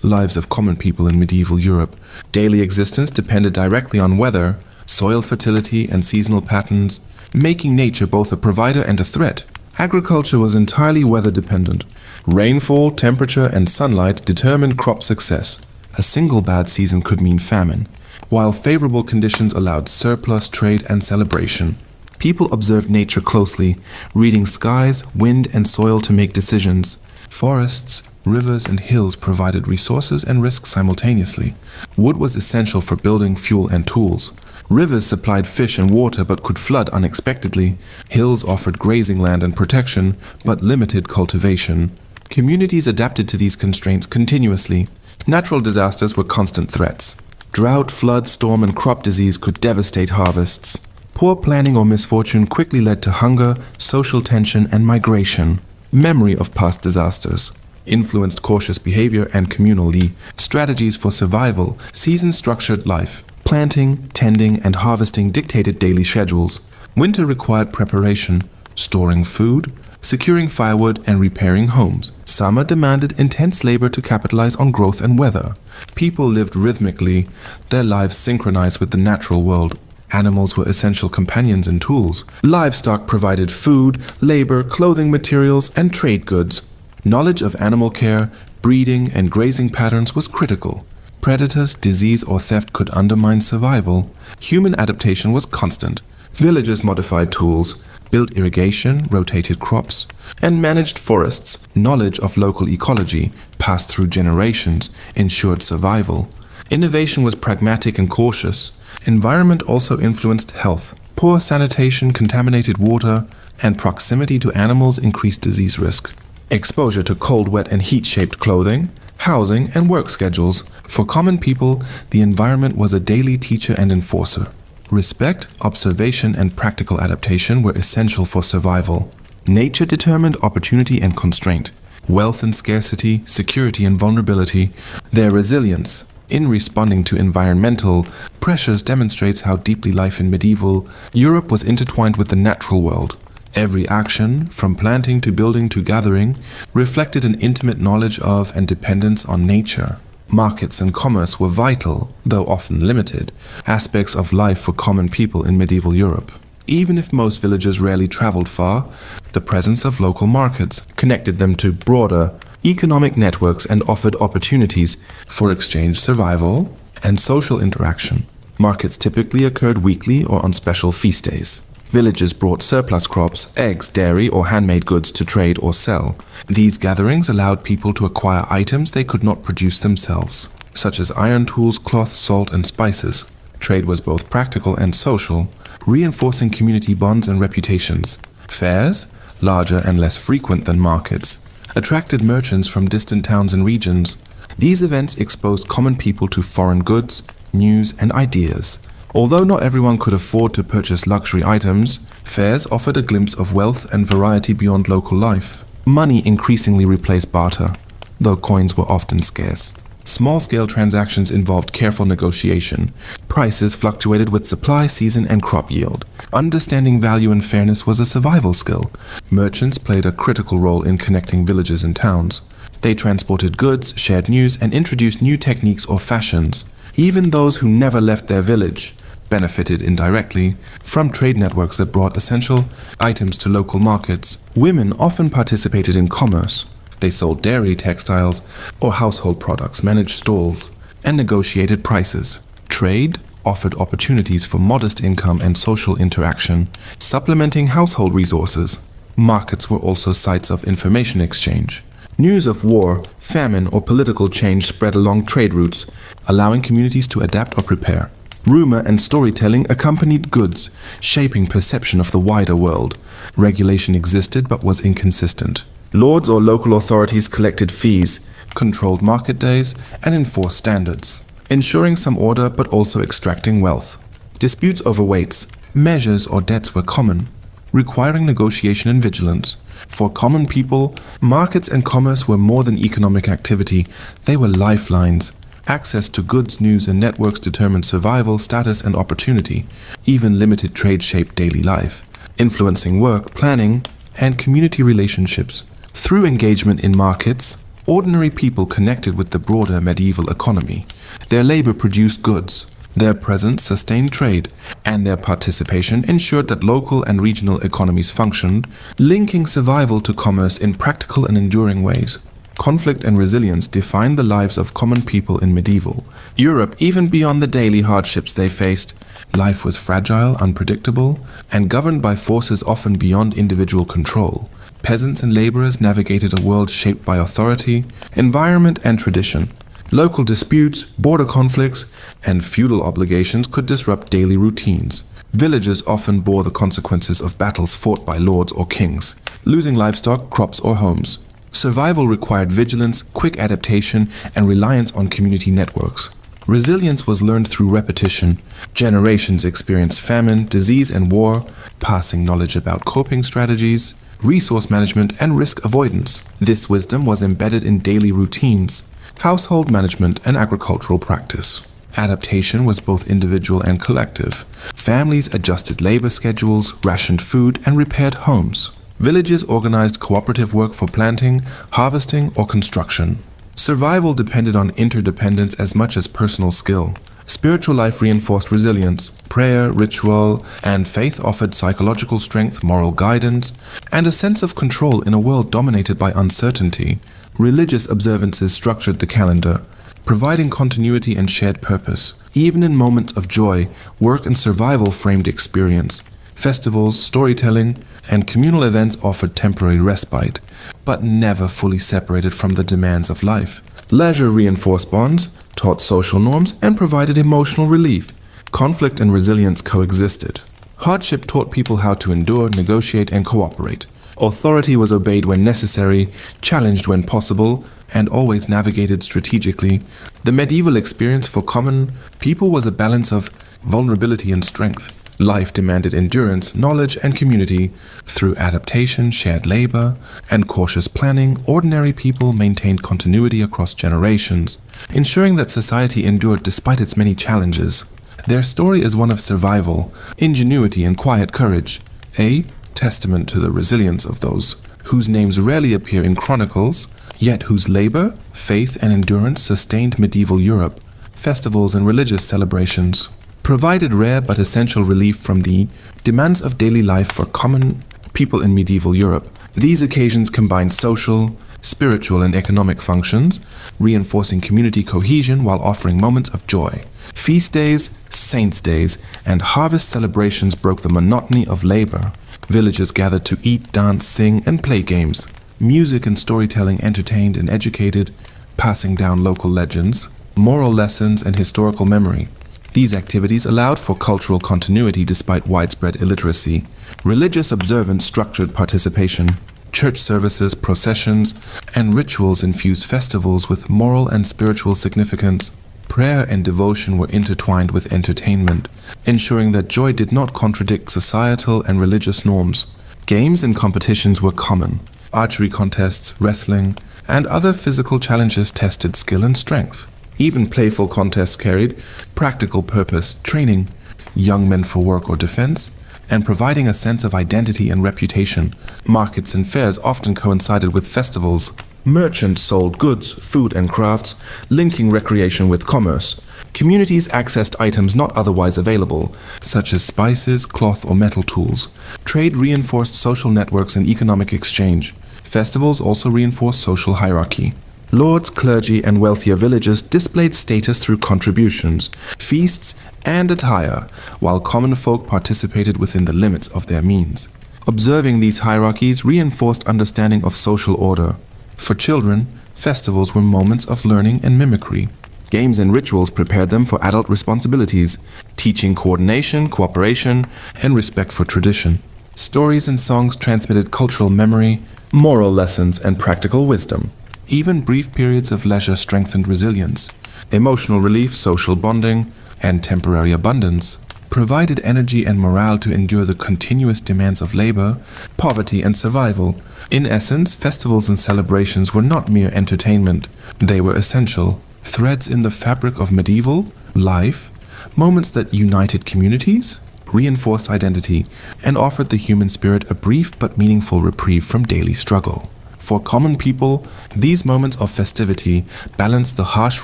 lives of common people in medieval Europe. Daily existence depended directly on weather, soil fertility, and seasonal patterns, making nature both a provider and a threat. Agriculture was entirely weather dependent. Rainfall, temperature, and sunlight determined crop success. A single bad season could mean famine, while favorable conditions allowed surplus, trade, and celebration. People observed nature closely, reading skies, wind, and soil to make decisions. Forests, rivers, and hills provided resources and risk simultaneously. Wood was essential for building, fuel, and tools. Rivers supplied fish and water but could flood unexpectedly. Hills offered grazing land and protection, but limited cultivation. Communities adapted to these constraints continuously. Natural disasters were constant threats. Drought, flood, storm, and crop disease could devastate harvests. Poor planning or misfortune quickly led to hunger, social tension, and migration. Memory of past disasters influenced cautious behavior and communal strategies for survival. Seasons structured life. Planting, tending, and harvesting dictated daily schedules. Winter required preparation, storing food, securing firewood, and repairing homes. Summer demanded intense labor to capitalize on growth and weather. People lived rhythmically, their lives synchronized with the natural world. Animals were essential companions and tools. Livestock provided food, labor, clothing materials, and trade goods. Knowledge of animal care, breeding, and grazing patterns was critical. Predators, disease, or theft could undermine survival. Human adaptation was constant. Villagers modified tools, built irrigation, rotated crops, and managed forests. Knowledge of local ecology, passed through generations, ensured survival. Innovation was pragmatic and cautious. Environment also influenced health. Poor sanitation, contaminated water, and proximity to animals increased disease risk. Exposure to cold, wet, and heat-shaped clothing, housing, and work schedules. For common people, the environment was a daily teacher and enforcer. Respect, observation, and practical adaptation were essential for survival. Nature determined opportunity and constraint. Wealth and scarcity, security and vulnerability. Their resilience in responding to environmental pressures demonstrates how deeply life in medieval Europe was intertwined with the natural world. Every action, from planting to building to gathering, reflected an intimate knowledge of and dependence on nature. Markets and commerce were vital, though often limited, aspects of life for common people in medieval Europe. Even if most villagers rarely traveled far, the presence of local markets connected them to broader economic networks and offered opportunities for exchange, survival, and social interaction. Markets typically occurred weekly or on special feast days. Villagers brought surplus crops, eggs, dairy, or handmade goods to trade or sell. These gatherings allowed people to acquire items they could not produce themselves, such as iron tools, cloth, salt, and spices. Trade was both practical and social, reinforcing community bonds and reputations. Fairs, larger and less frequent than markets, attracted merchants from distant towns and regions. These events exposed common people to foreign goods, news, and ideas. Although not everyone could afford to purchase luxury items, fairs offered a glimpse of wealth and variety beyond local life. Money increasingly replaced barter, though coins were often scarce. Small-scale transactions involved careful negotiation. Prices fluctuated with supply, season, and crop yield. Understanding value and fairness was a survival skill. Merchants played a critical role in connecting villages and towns. They transported goods, shared news, and introduced new techniques or fashions. Even those who never left their village benefited indirectly from trade networks that brought essential items to local markets. Women often participated in commerce. They sold dairy, textiles, or household products, managed stalls, and negotiated prices. Trade offered opportunities for modest income and social interaction, supplementing household resources. Markets were also sites of information exchange. News of war, famine, or political change spread along trade routes, allowing communities to adapt or prepare. Rumor and storytelling accompanied goods, shaping perception of the wider world. Regulation existed but was inconsistent. Lords or local authorities collected fees, controlled market days, and enforced standards, ensuring some order but also extracting wealth. Disputes over weights, measures, or debts were common, requiring negotiation and vigilance. For common people, markets and commerce were more than economic activity, they were lifelines. Access to goods, news, and networks determined survival, status, and opportunity. Even limited trade shaped daily life, influencing work, planning, and community relationships. Through engagement in markets, ordinary people connected with the broader medieval economy. Their labor produced goods, their presence sustained trade, and their participation ensured that local and regional economies functioned, linking survival to commerce in practical and enduring ways. Conflict and resilience defined the lives of common people in medieval Europe. Even beyond the daily hardships they faced, life was fragile, unpredictable, and governed by forces often beyond individual control. Peasants and laborers navigated a world shaped by authority, environment, and tradition. Local disputes, border conflicts, and feudal obligations could disrupt daily routines. Villagers often bore the consequences of battles fought by lords or kings, losing livestock, crops, or homes. Survival required vigilance, quick adaptation, and reliance on community networks. Resilience was learned through repetition. Generations experienced famine, disease, and war, passing knowledge about coping strategies, resource management, and risk avoidance. This wisdom was embedded in daily routines, household management, and agricultural practice. Adaptation was both individual and collective. Families adjusted labor schedules, rationed food, and repaired homes. Villages organized cooperative work for planting, harvesting, or construction. Survival depended on interdependence as much as personal skill. Spiritual life reinforced resilience. Prayer, ritual, and faith offered psychological strength, moral guidance, and a sense of control in a world dominated by uncertainty. Religious observances structured the calendar, providing continuity and shared purpose. Even in moments of joy, work and survival framed experience. Festivals, storytelling, and communal events offered temporary respite, but never fully separated from the demands of life. Leisure reinforced bonds, taught social norms, and provided emotional relief. Conflict and resilience coexisted. Hardship taught people how to endure, negotiate, and cooperate. Authority was obeyed when necessary, challenged when possible, and always navigated strategically. The medieval experience for common people was a balance of vulnerability and strength. Life demanded endurance, knowledge, and community. Through adaptation, shared labor, and cautious planning, ordinary people maintained continuity across generations, ensuring that society endured despite its many challenges. Their story is one of survival, ingenuity, and quiet courage, a testament to the resilience of those whose names rarely appear in chronicles, yet whose labor, faith, and endurance sustained medieval Europe. Festivals and religious celebrations provided rare but essential relief from the demands of daily life for common people in medieval Europe. These occasions combined social, spiritual and economic functions, reinforcing community cohesion while offering moments of joy. Feast days, saints' days, and harvest celebrations broke the monotony of labor. Villagers gathered to eat, dance, sing, and play games. Music and storytelling entertained and educated, passing down local legends, moral lessons, and historical memory. These activities allowed for cultural continuity despite widespread illiteracy. Religious observance structured participation. Church services, processions, and rituals infused festivals with moral and spiritual significance. Prayer and devotion were intertwined with entertainment, ensuring that joy did not contradict societal and religious norms. Games and competitions were common. Archery contests, wrestling, and other physical challenges tested skill and strength. Even playful contests carried practical purpose, training young men for work or defense, and providing a sense of identity and reputation. Markets and fairs often coincided with festivals. Merchants sold goods, food, and crafts, linking recreation with commerce. Communities accessed items not otherwise available, such as spices, cloth, or metal tools. Trade reinforced social networks and economic exchange. Festivals also reinforced social hierarchy. Lords, clergy, and wealthier villagers displayed status through contributions, feasts, and attire, while common folk participated within the limits of their means. Observing these hierarchies reinforced understanding of social order. For children, festivals were moments of learning and mimicry. Games and rituals prepared them for adult responsibilities, teaching coordination, cooperation, and respect for tradition. Stories and songs transmitted cultural memory, moral lessons, and practical wisdom. Even brief periods of leisure strengthened resilience. Emotional relief, social bonding, and temporary abundance provided energy and morale to endure the continuous demands of labor, poverty, and survival. In essence, festivals and celebrations were not mere entertainment. They were essential threads in the fabric of medieval life, moments that united communities, reinforced identity, and offered the human spirit a brief but meaningful reprieve from daily struggle. For common people, these moments of festivity balanced the harsh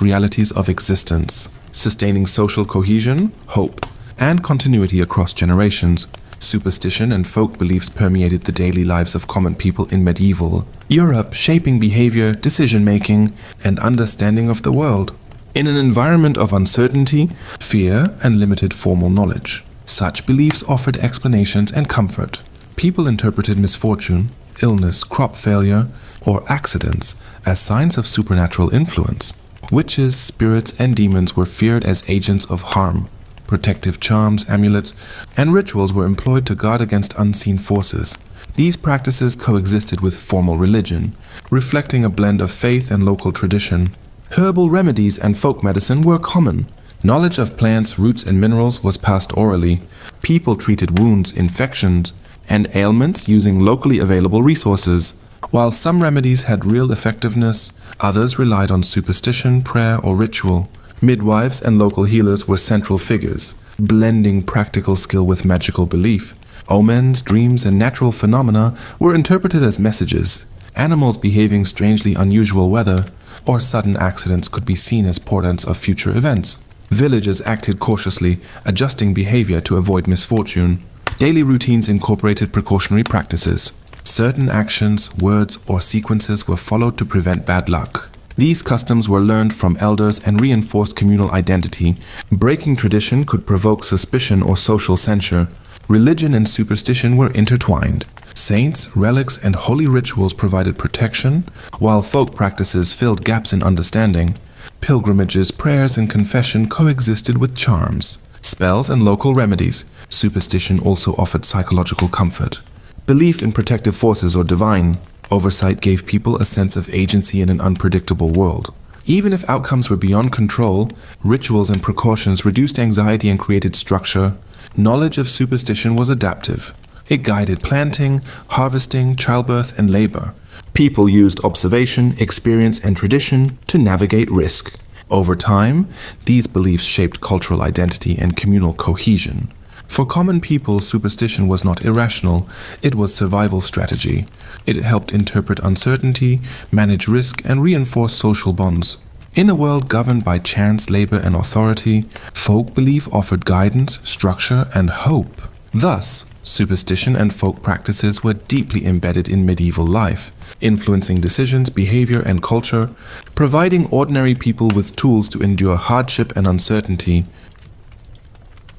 realities of existence, sustaining social cohesion, hope, and continuity across generations. Superstition and folk beliefs permeated the daily lives of common people in medieval Europe, shaping behavior, decision-making, and understanding of the world. In an environment of uncertainty, fear, and limited formal knowledge, such beliefs offered explanations and comfort. People interpreted misfortune, illness, crop failure, or accidents as signs of supernatural influence. Witches, spirits, and demons were feared as agents of harm. Protective charms, amulets, and rituals were employed to guard against unseen forces. These practices coexisted with formal religion, reflecting a blend of faith and local tradition. Herbal remedies and folk medicine were common. Knowledge of plants, roots, and minerals was passed orally. People treated wounds, infections, and ailments using locally available resources. While some remedies had real effectiveness, others relied on superstition, prayer, or ritual. Midwives and local healers were central figures, blending practical skill with magical belief. Omens, dreams, and natural phenomena were interpreted as messages. Animals behaving strangely unusual weather or sudden accidents could be seen as portents of future events. Villagers acted cautiously, adjusting behavior to avoid misfortune. Daily routines incorporated precautionary practices. Certain actions, words, or sequences were followed to prevent bad luck. These customs were learned from elders and reinforced communal identity. Breaking tradition could provoke suspicion or social censure. Religion and superstition were intertwined. Saints, relics, and holy rituals provided protection, while folk practices filled gaps in understanding. Pilgrimages, prayers, and confession coexisted with charms, spells, and local remedies. Superstition also offered psychological comfort. Belief in protective forces or divine oversight gave people a sense of agency in an unpredictable world. Even if outcomes were beyond control, rituals and precautions reduced anxiety and created structure. Knowledge of superstition was adaptive. It guided planting, harvesting, childbirth, and labor. People used observation, experience, and tradition to navigate risk. Over time, these beliefs shaped cultural identity and communal cohesion. For common people, superstition was not irrational, it was survival strategy. It helped interpret uncertainty, manage risk, and reinforce social bonds. In a world governed by chance, labor, and authority, folk belief offered guidance, structure, and hope. Thus, superstition and folk practices were deeply embedded in medieval life, influencing decisions, behavior, and culture, providing ordinary people with tools to endure hardship and uncertainty.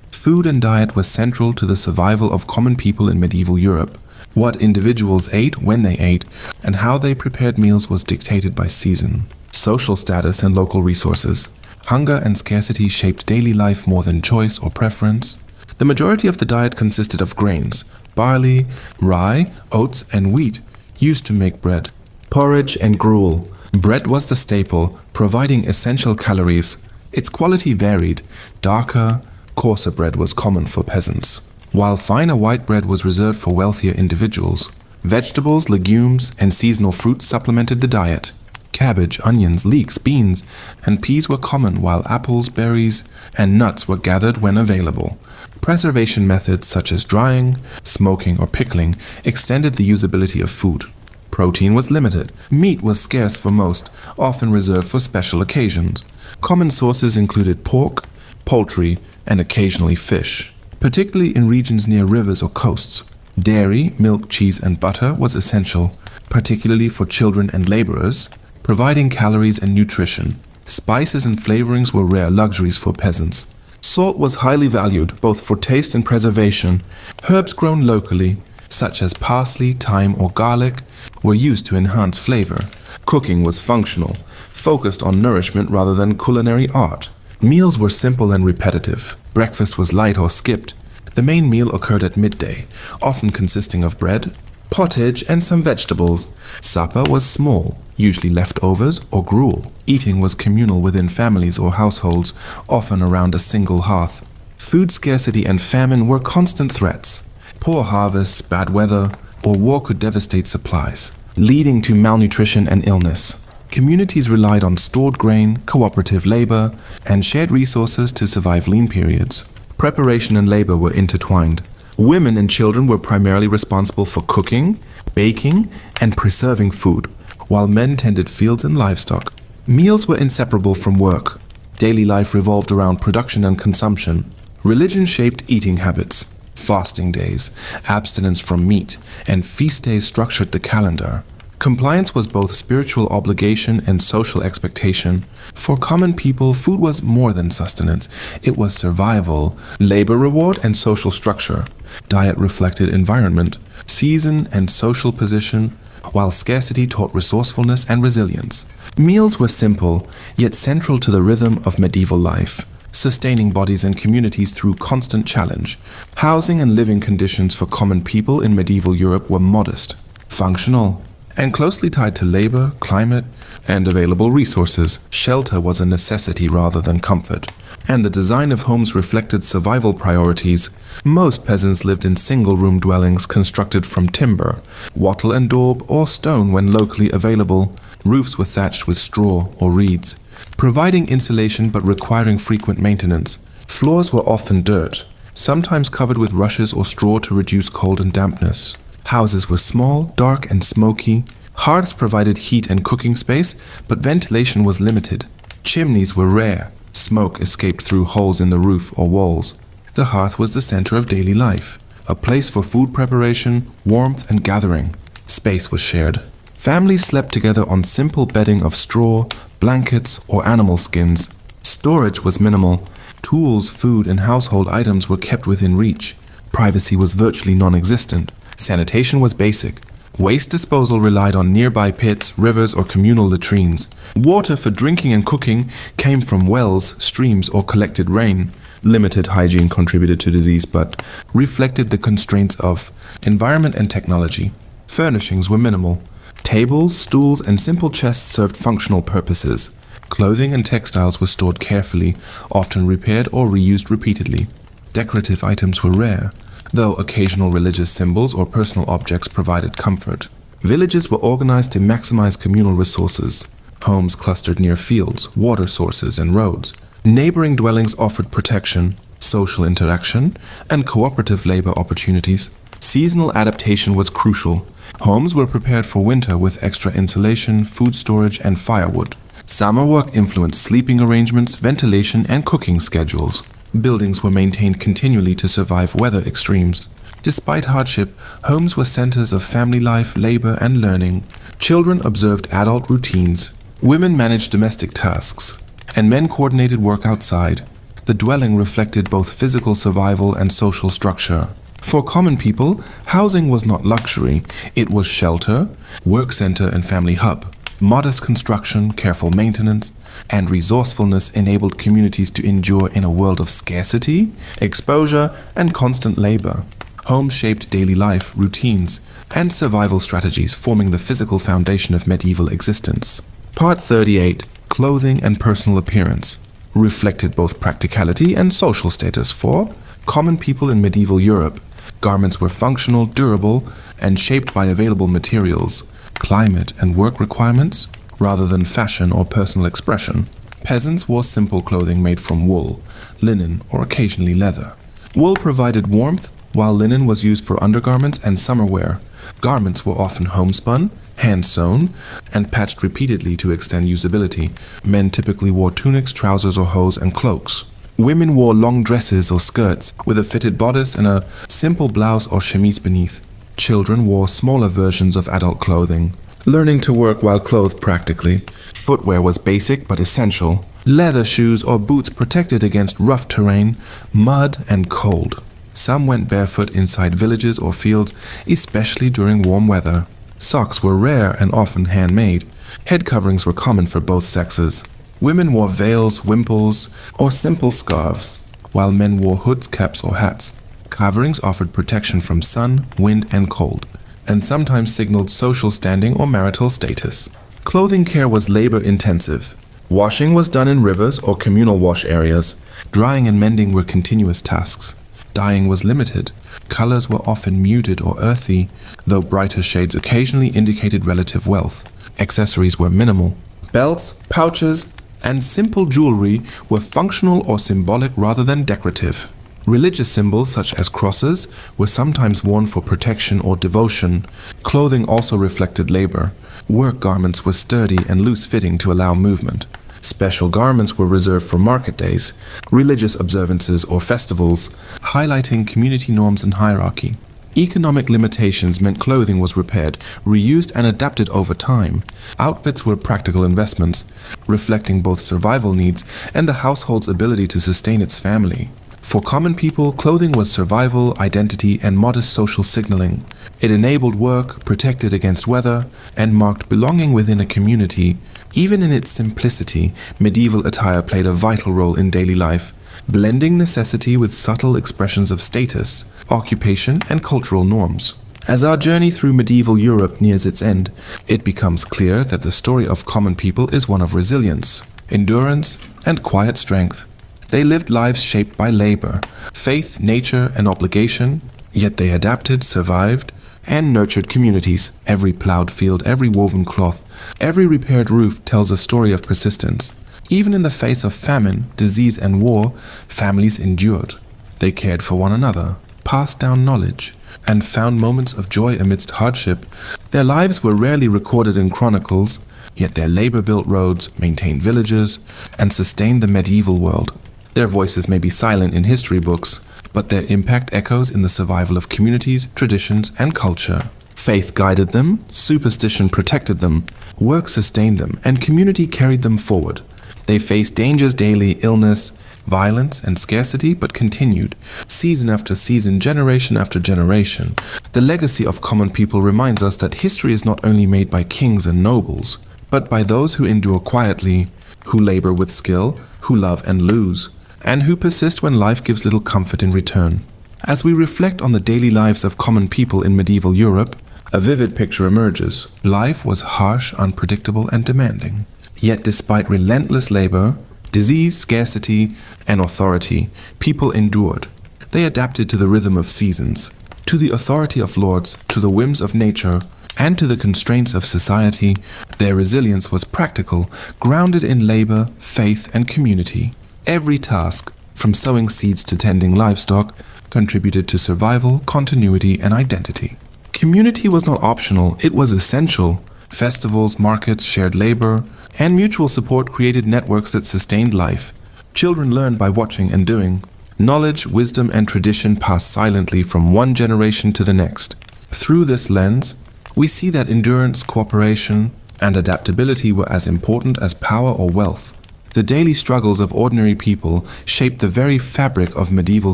Food and diet were central to the survival of common people in medieval Europe. What individuals ate, when they ate, and how they prepared meals was dictated by season, social status, and local resources. Hunger and scarcity shaped daily life more than choice or preference. The majority of the diet consisted of grains, barley, rye, oats, and wheat, used to make bread, porridge, and gruel. Bread was the staple, providing essential calories. Its quality varied. Darker, coarser bread was common for peasants, while finer white bread was reserved for wealthier individuals. Vegetables, legumes, and seasonal fruits supplemented the diet. Cabbage, onions, leeks, beans, and peas were common, while apples, berries, and nuts were gathered when available. Preservation methods such as drying, smoking, or pickling extended the usability of food. Protein was limited. Meat was scarce for most, often reserved for special occasions. Common sources included pork, poultry, and occasionally fish, particularly in regions near rivers or coasts. Dairy, milk, cheese, and butter was essential, particularly for children and laborers, providing calories and nutrition. Spices and flavorings were rare luxuries for peasants. Salt was highly valued, both for taste and preservation. Herbs grown locally, such as parsley, thyme, or garlic, were used to enhance flavor. Cooking was functional, focused on nourishment rather than culinary art. Meals were simple and repetitive. Breakfast was light or skipped. The main meal occurred at midday, often consisting of bread, pottage, and some vegetables. Supper was small, usually leftovers or gruel. Eating was communal within families or households, often around a single hearth. Food scarcity and famine were constant threats. Poor harvests, bad weather, or war could devastate supplies, leading to malnutrition and illness. Communities relied on stored grain, cooperative labor, and shared resources to survive lean periods. Preparation and labor were intertwined. Women and children were primarily responsible for cooking, baking, and preserving food, while men tended fields and livestock. Meals were inseparable from work. Daily life revolved around production and consumption. Religion shaped eating habits. Fasting days, abstinence from meat, and feast days structured the calendar. Compliance was both spiritual obligation and social expectation. For common people, food was more than sustenance. It was survival, labor reward, and social structure. Diet reflected environment, season, and social position, while scarcity taught resourcefulness and resilience. Meals were simple, yet central to the rhythm of medieval life, sustaining bodies and communities through constant challenge. Housing and living conditions for common people in medieval Europe were modest, functional, and closely tied to labor, climate, and available resources. Shelter was a necessity rather than comfort, and the design of homes reflected survival priorities. Most peasants lived in single-room dwellings constructed from timber, wattle and daub, or stone when locally available. Roofs were thatched with straw or reeds, providing insulation but requiring frequent maintenance. Floors were often dirt, sometimes covered with rushes or straw to reduce cold and dampness. Houses were small, dark, and smoky. Hearths provided heat and cooking space, but ventilation was limited. Chimneys were rare. Smoke escaped through holes in the roof or walls. The hearth was the center of daily life, a place for food preparation, warmth, and gathering. Space was shared. Families slept together on simple bedding of straw, blankets, or animal skins. Storage was minimal. Tools, food, and household items were kept within reach. Privacy was virtually non-existent. Sanitation was basic. Waste disposal relied on nearby pits, rivers, or communal latrines. Water for drinking and cooking came from wells, streams, or collected rain. Limited hygiene contributed to disease but reflected the constraints of environment and technology. Furnishings were minimal. Tables, stools, and simple chests served functional purposes. Clothing and textiles were stored carefully, often repaired or reused repeatedly. Decorative items were rare, though occasional religious symbols or personal objects provided comfort. Villages were organized to maximize communal resources. Homes clustered near fields, water sources, and roads. Neighboring dwellings offered protection, social interaction, and cooperative labor opportunities. Seasonal adaptation was crucial. Homes were prepared for winter with extra insulation, food storage, and firewood. Summer work influenced sleeping arrangements, ventilation, and cooking schedules. Buildings were maintained continually to survive weather extremes. Despite hardship, homes were centers of family life, labor, and learning. Children observed adult routines. Women managed domestic tasks, and men coordinated work outside. The dwelling reflected both physical survival and social structure. For common people, housing was not luxury, it was shelter, work center and family hub. Modest construction, careful maintenance, and resourcefulness enabled communities to endure in a world of scarcity, exposure, and constant labor. Homes shaped daily life, routines, and survival strategies, forming the physical foundation of medieval existence. Part 38, Clothing and Personal Appearance, reflected both practicality and social status for common people in medieval Europe. Garments were functional, durable, and shaped by available materials, climate, and work requirements, rather than fashion or personal expression. Peasants wore simple clothing made from wool, linen, or occasionally leather. Wool provided warmth, while linen was used for undergarments and summer wear. Garments were often homespun, hand-sewn, and patched repeatedly to extend usability. Men typically wore tunics, trousers or hose, and cloaks. Women wore long dresses or skirts with a fitted bodice and a simple blouse or chemise beneath. Children wore smaller versions of adult clothing, learning to work while clothed practically. Footwear was basic but essential. Leather shoes or boots protected against rough terrain, mud, and cold. Some went barefoot inside villages or fields, especially during warm weather. Socks were rare and often handmade. Head coverings were common for both sexes. Women wore veils, wimples, or simple scarves, while men wore hoods, caps, or hats. Coverings offered protection from sun, wind, and cold, and sometimes signaled social standing or marital status. Clothing care was labor-intensive. Washing was done in rivers or communal wash areas. Drying and mending were continuous tasks. Dyeing was limited. Colors were often muted or earthy, though brighter shades occasionally indicated relative wealth. Accessories were minimal. Belts, pouches, and simple jewelry were functional or symbolic rather than decorative. Religious symbols such as crosses were sometimes worn for protection or devotion. Clothing also reflected labor. Work garments were sturdy and loose-fitting to allow movement. Special garments were reserved for market days, religious observances, or festivals, highlighting community norms and hierarchy. Economic limitations meant clothing was repaired, reused, and adapted over time. Outfits were practical investments, reflecting both survival needs and the household's ability to sustain its family. For common people, clothing was survival, identity, and modest social signaling. It enabled work, protected against weather, and marked belonging within a community. Even in its simplicity, medieval attire played a vital role in daily life, blending necessity with subtle expressions of status, occupation, and cultural norms. As our journey through medieval Europe nears its end, it becomes clear that the story of common people is one of resilience, endurance, and quiet strength. They lived lives shaped by labor, faith, nature, and obligation, yet they adapted, survived, and nurtured communities. Every plowed field, every woven cloth, every repaired roof tells a story of persistence. Even in the face of famine, disease, and war, families endured. They cared for one another, passed down knowledge, and found moments of joy amidst hardship. Their lives were rarely recorded in chronicles, yet their labor built roads, maintained villages, and sustained the medieval world. Their voices may be silent in history books, but their impact echoes in the survival of communities, traditions, and culture. Faith guided them, superstition protected them, work sustained them, and community carried them forward. They faced dangers daily, illness, violence, and scarcity, but continued, season after season, generation after generation. The legacy of common people reminds us that history is not only made by kings and nobles, but by those who endure quietly, who labor with skill, who love and lose, and who persist when life gives little comfort in return. As we reflect on the daily lives of common people in medieval Europe, a vivid picture emerges. Life was harsh, unpredictable, and demanding. Yet despite relentless labor, disease, scarcity, and authority, people endured. They adapted to the rhythm of seasons, to the authority of lords, to the whims of nature, and to the constraints of society. Their resilience was practical, grounded in labor, faith, and community. Every task, from sowing seeds to tending livestock, contributed to survival, continuity, and identity. Community was not optional, it was essential. Festivals, markets, shared labor, and mutual support created networks that sustained life. Children learned by watching and doing. Knowledge, wisdom, and tradition passed silently from one generation to the next. Through this lens, we see that endurance, cooperation, and adaptability were as important as power or wealth. The daily struggles of ordinary people shaped the very fabric of medieval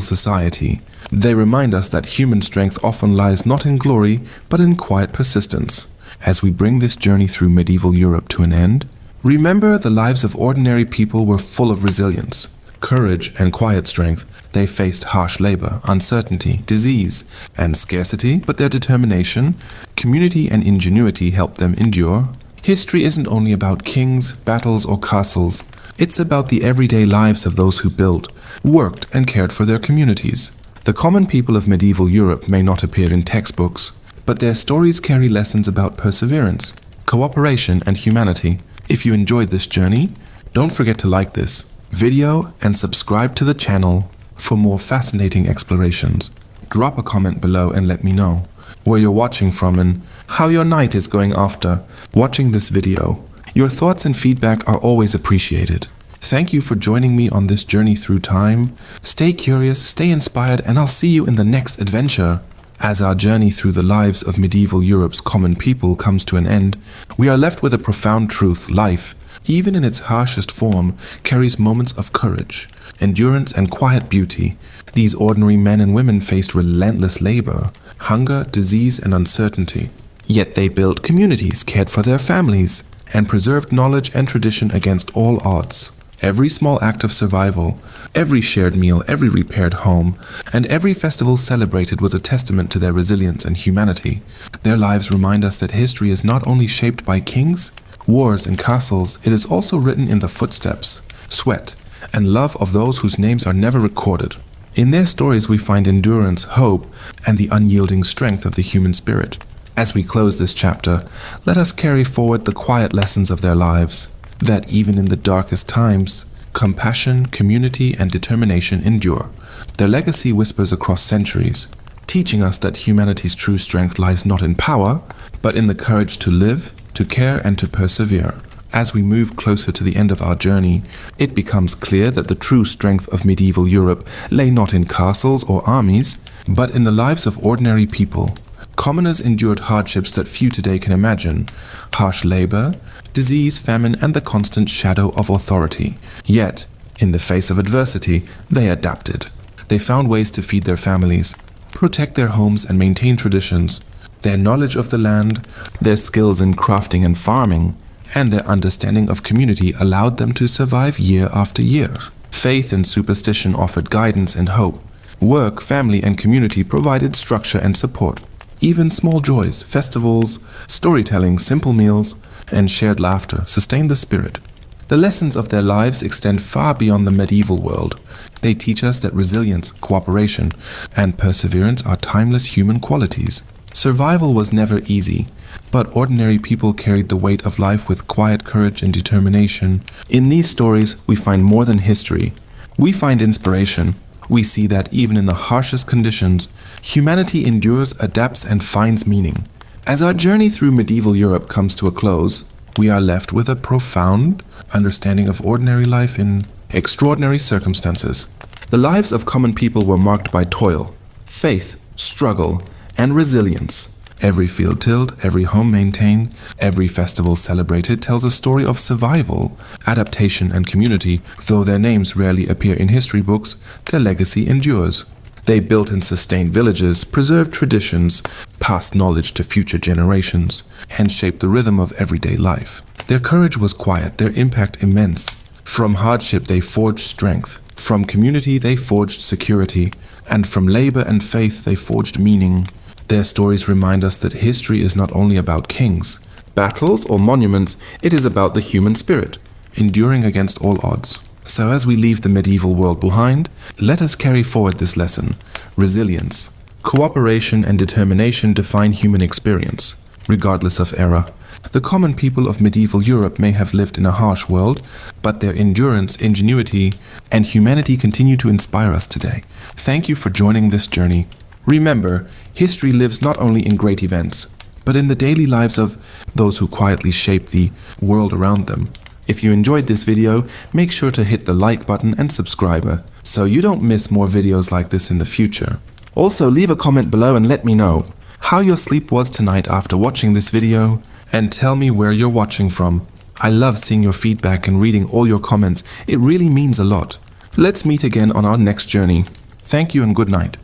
society. They remind us that human strength often lies not in glory, but in quiet persistence. As we bring this journey through medieval Europe to an end, remember the lives of ordinary people were full of resilience, courage, and quiet strength. They faced harsh labor, uncertainty, disease, and scarcity, but their determination, community, and ingenuity helped them endure. History isn't only about kings, battles, or castles. It's about the everyday lives of those who built, worked, and cared for their communities. The common people of medieval Europe may not appear in textbooks, but their stories carry lessons about perseverance, cooperation, and humanity. If you enjoyed this journey, don't forget to like this video and subscribe to the channel for more fascinating explorations. Drop a comment below and let me know where you're watching from and how your night is going after watching this video. Your thoughts and feedback are always appreciated. Thank you for joining me on this journey through time. Stay curious, stay inspired, and I'll see you in the next adventure. As our journey through the lives of medieval Europe's common people comes to an end, we are left with a profound truth. Life, even in its harshest form, carries moments of courage, endurance, and quiet beauty. These ordinary men and women faced relentless labor, hunger, disease, and uncertainty. Yet they built communities, cared for their families, and preserved knowledge and tradition against all odds. Every small act of survival, every shared meal, every repaired home, and every festival celebrated was a testament to their resilience and humanity. Their lives remind us that history is not only shaped by kings, wars, and castles, it is also written in the footsteps, sweat, and love of those whose names are never recorded. In their stories we find endurance, hope, and the unyielding strength of the human spirit. As we close this chapter, let us carry forward the quiet lessons of their lives, that even in the darkest times, compassion, community, and determination endure. Their legacy whispers across centuries, teaching us that humanity's true strength lies not in power, but in the courage to live, to care, and to persevere. As we move closer to the end of our journey, it becomes clear that the true strength of medieval Europe lay not in castles or armies, but in the lives of ordinary people. Commoners endured hardships that few today can imagine: harsh labor, disease, famine, and the constant shadow of authority. Yet, in the face of adversity, they adapted. They found ways to feed their families, protect their homes, and maintain traditions. Their knowledge of the land, their skills in crafting and farming, and their understanding of community allowed them to survive year after year. Faith and superstition offered guidance and hope. Work, family, and community provided structure and support. Even small joys, festivals, storytelling, simple meals, and shared laughter sustained the spirit. The lessons of their lives extend far beyond the medieval world. They teach us that resilience, cooperation, and perseverance are timeless human qualities. Survival was never easy, but ordinary people carried the weight of life with quiet courage and determination. In these stories, we find more than history. We find inspiration. We see that even in the harshest conditions, humanity endures, adapts, and finds meaning. As our journey through medieval Europe comes to a close, we are left with a profound understanding of ordinary life in extraordinary circumstances. The lives of common people were marked by toil, faith, struggle, and resilience. Every field tilled, every home maintained, every festival celebrated tells a story of survival, adaptation, and community. Though their names rarely appear in history books, their legacy endures. They built and sustained villages, preserved traditions, passed knowledge to future generations, and shaped the rhythm of everyday life. Their courage was quiet, their impact immense. From hardship they forged strength, from community they forged security, and from labor and faith they forged meaning. Their stories remind us that history is not only about kings, battles, or monuments, it is about the human spirit, enduring against all odds. So as we leave the medieval world behind, let us carry forward this lesson. Resilience, cooperation, and determination define human experience, regardless of era. The common people of medieval Europe may have lived in a harsh world, but their endurance, ingenuity, and humanity continue to inspire us today. Thank you for joining this journey. Remember, history lives not only in great events, but in the daily lives of those who quietly shape the world around them. If you enjoyed this video, make sure to hit the like button and subscribe so you don't miss more videos like this in the future. Also, leave a comment below and let me know how your sleep was tonight after watching this video, and tell me where you're watching from. I love seeing your feedback and reading all your comments. It really means a lot. Let's meet again on our next journey. Thank you and good night.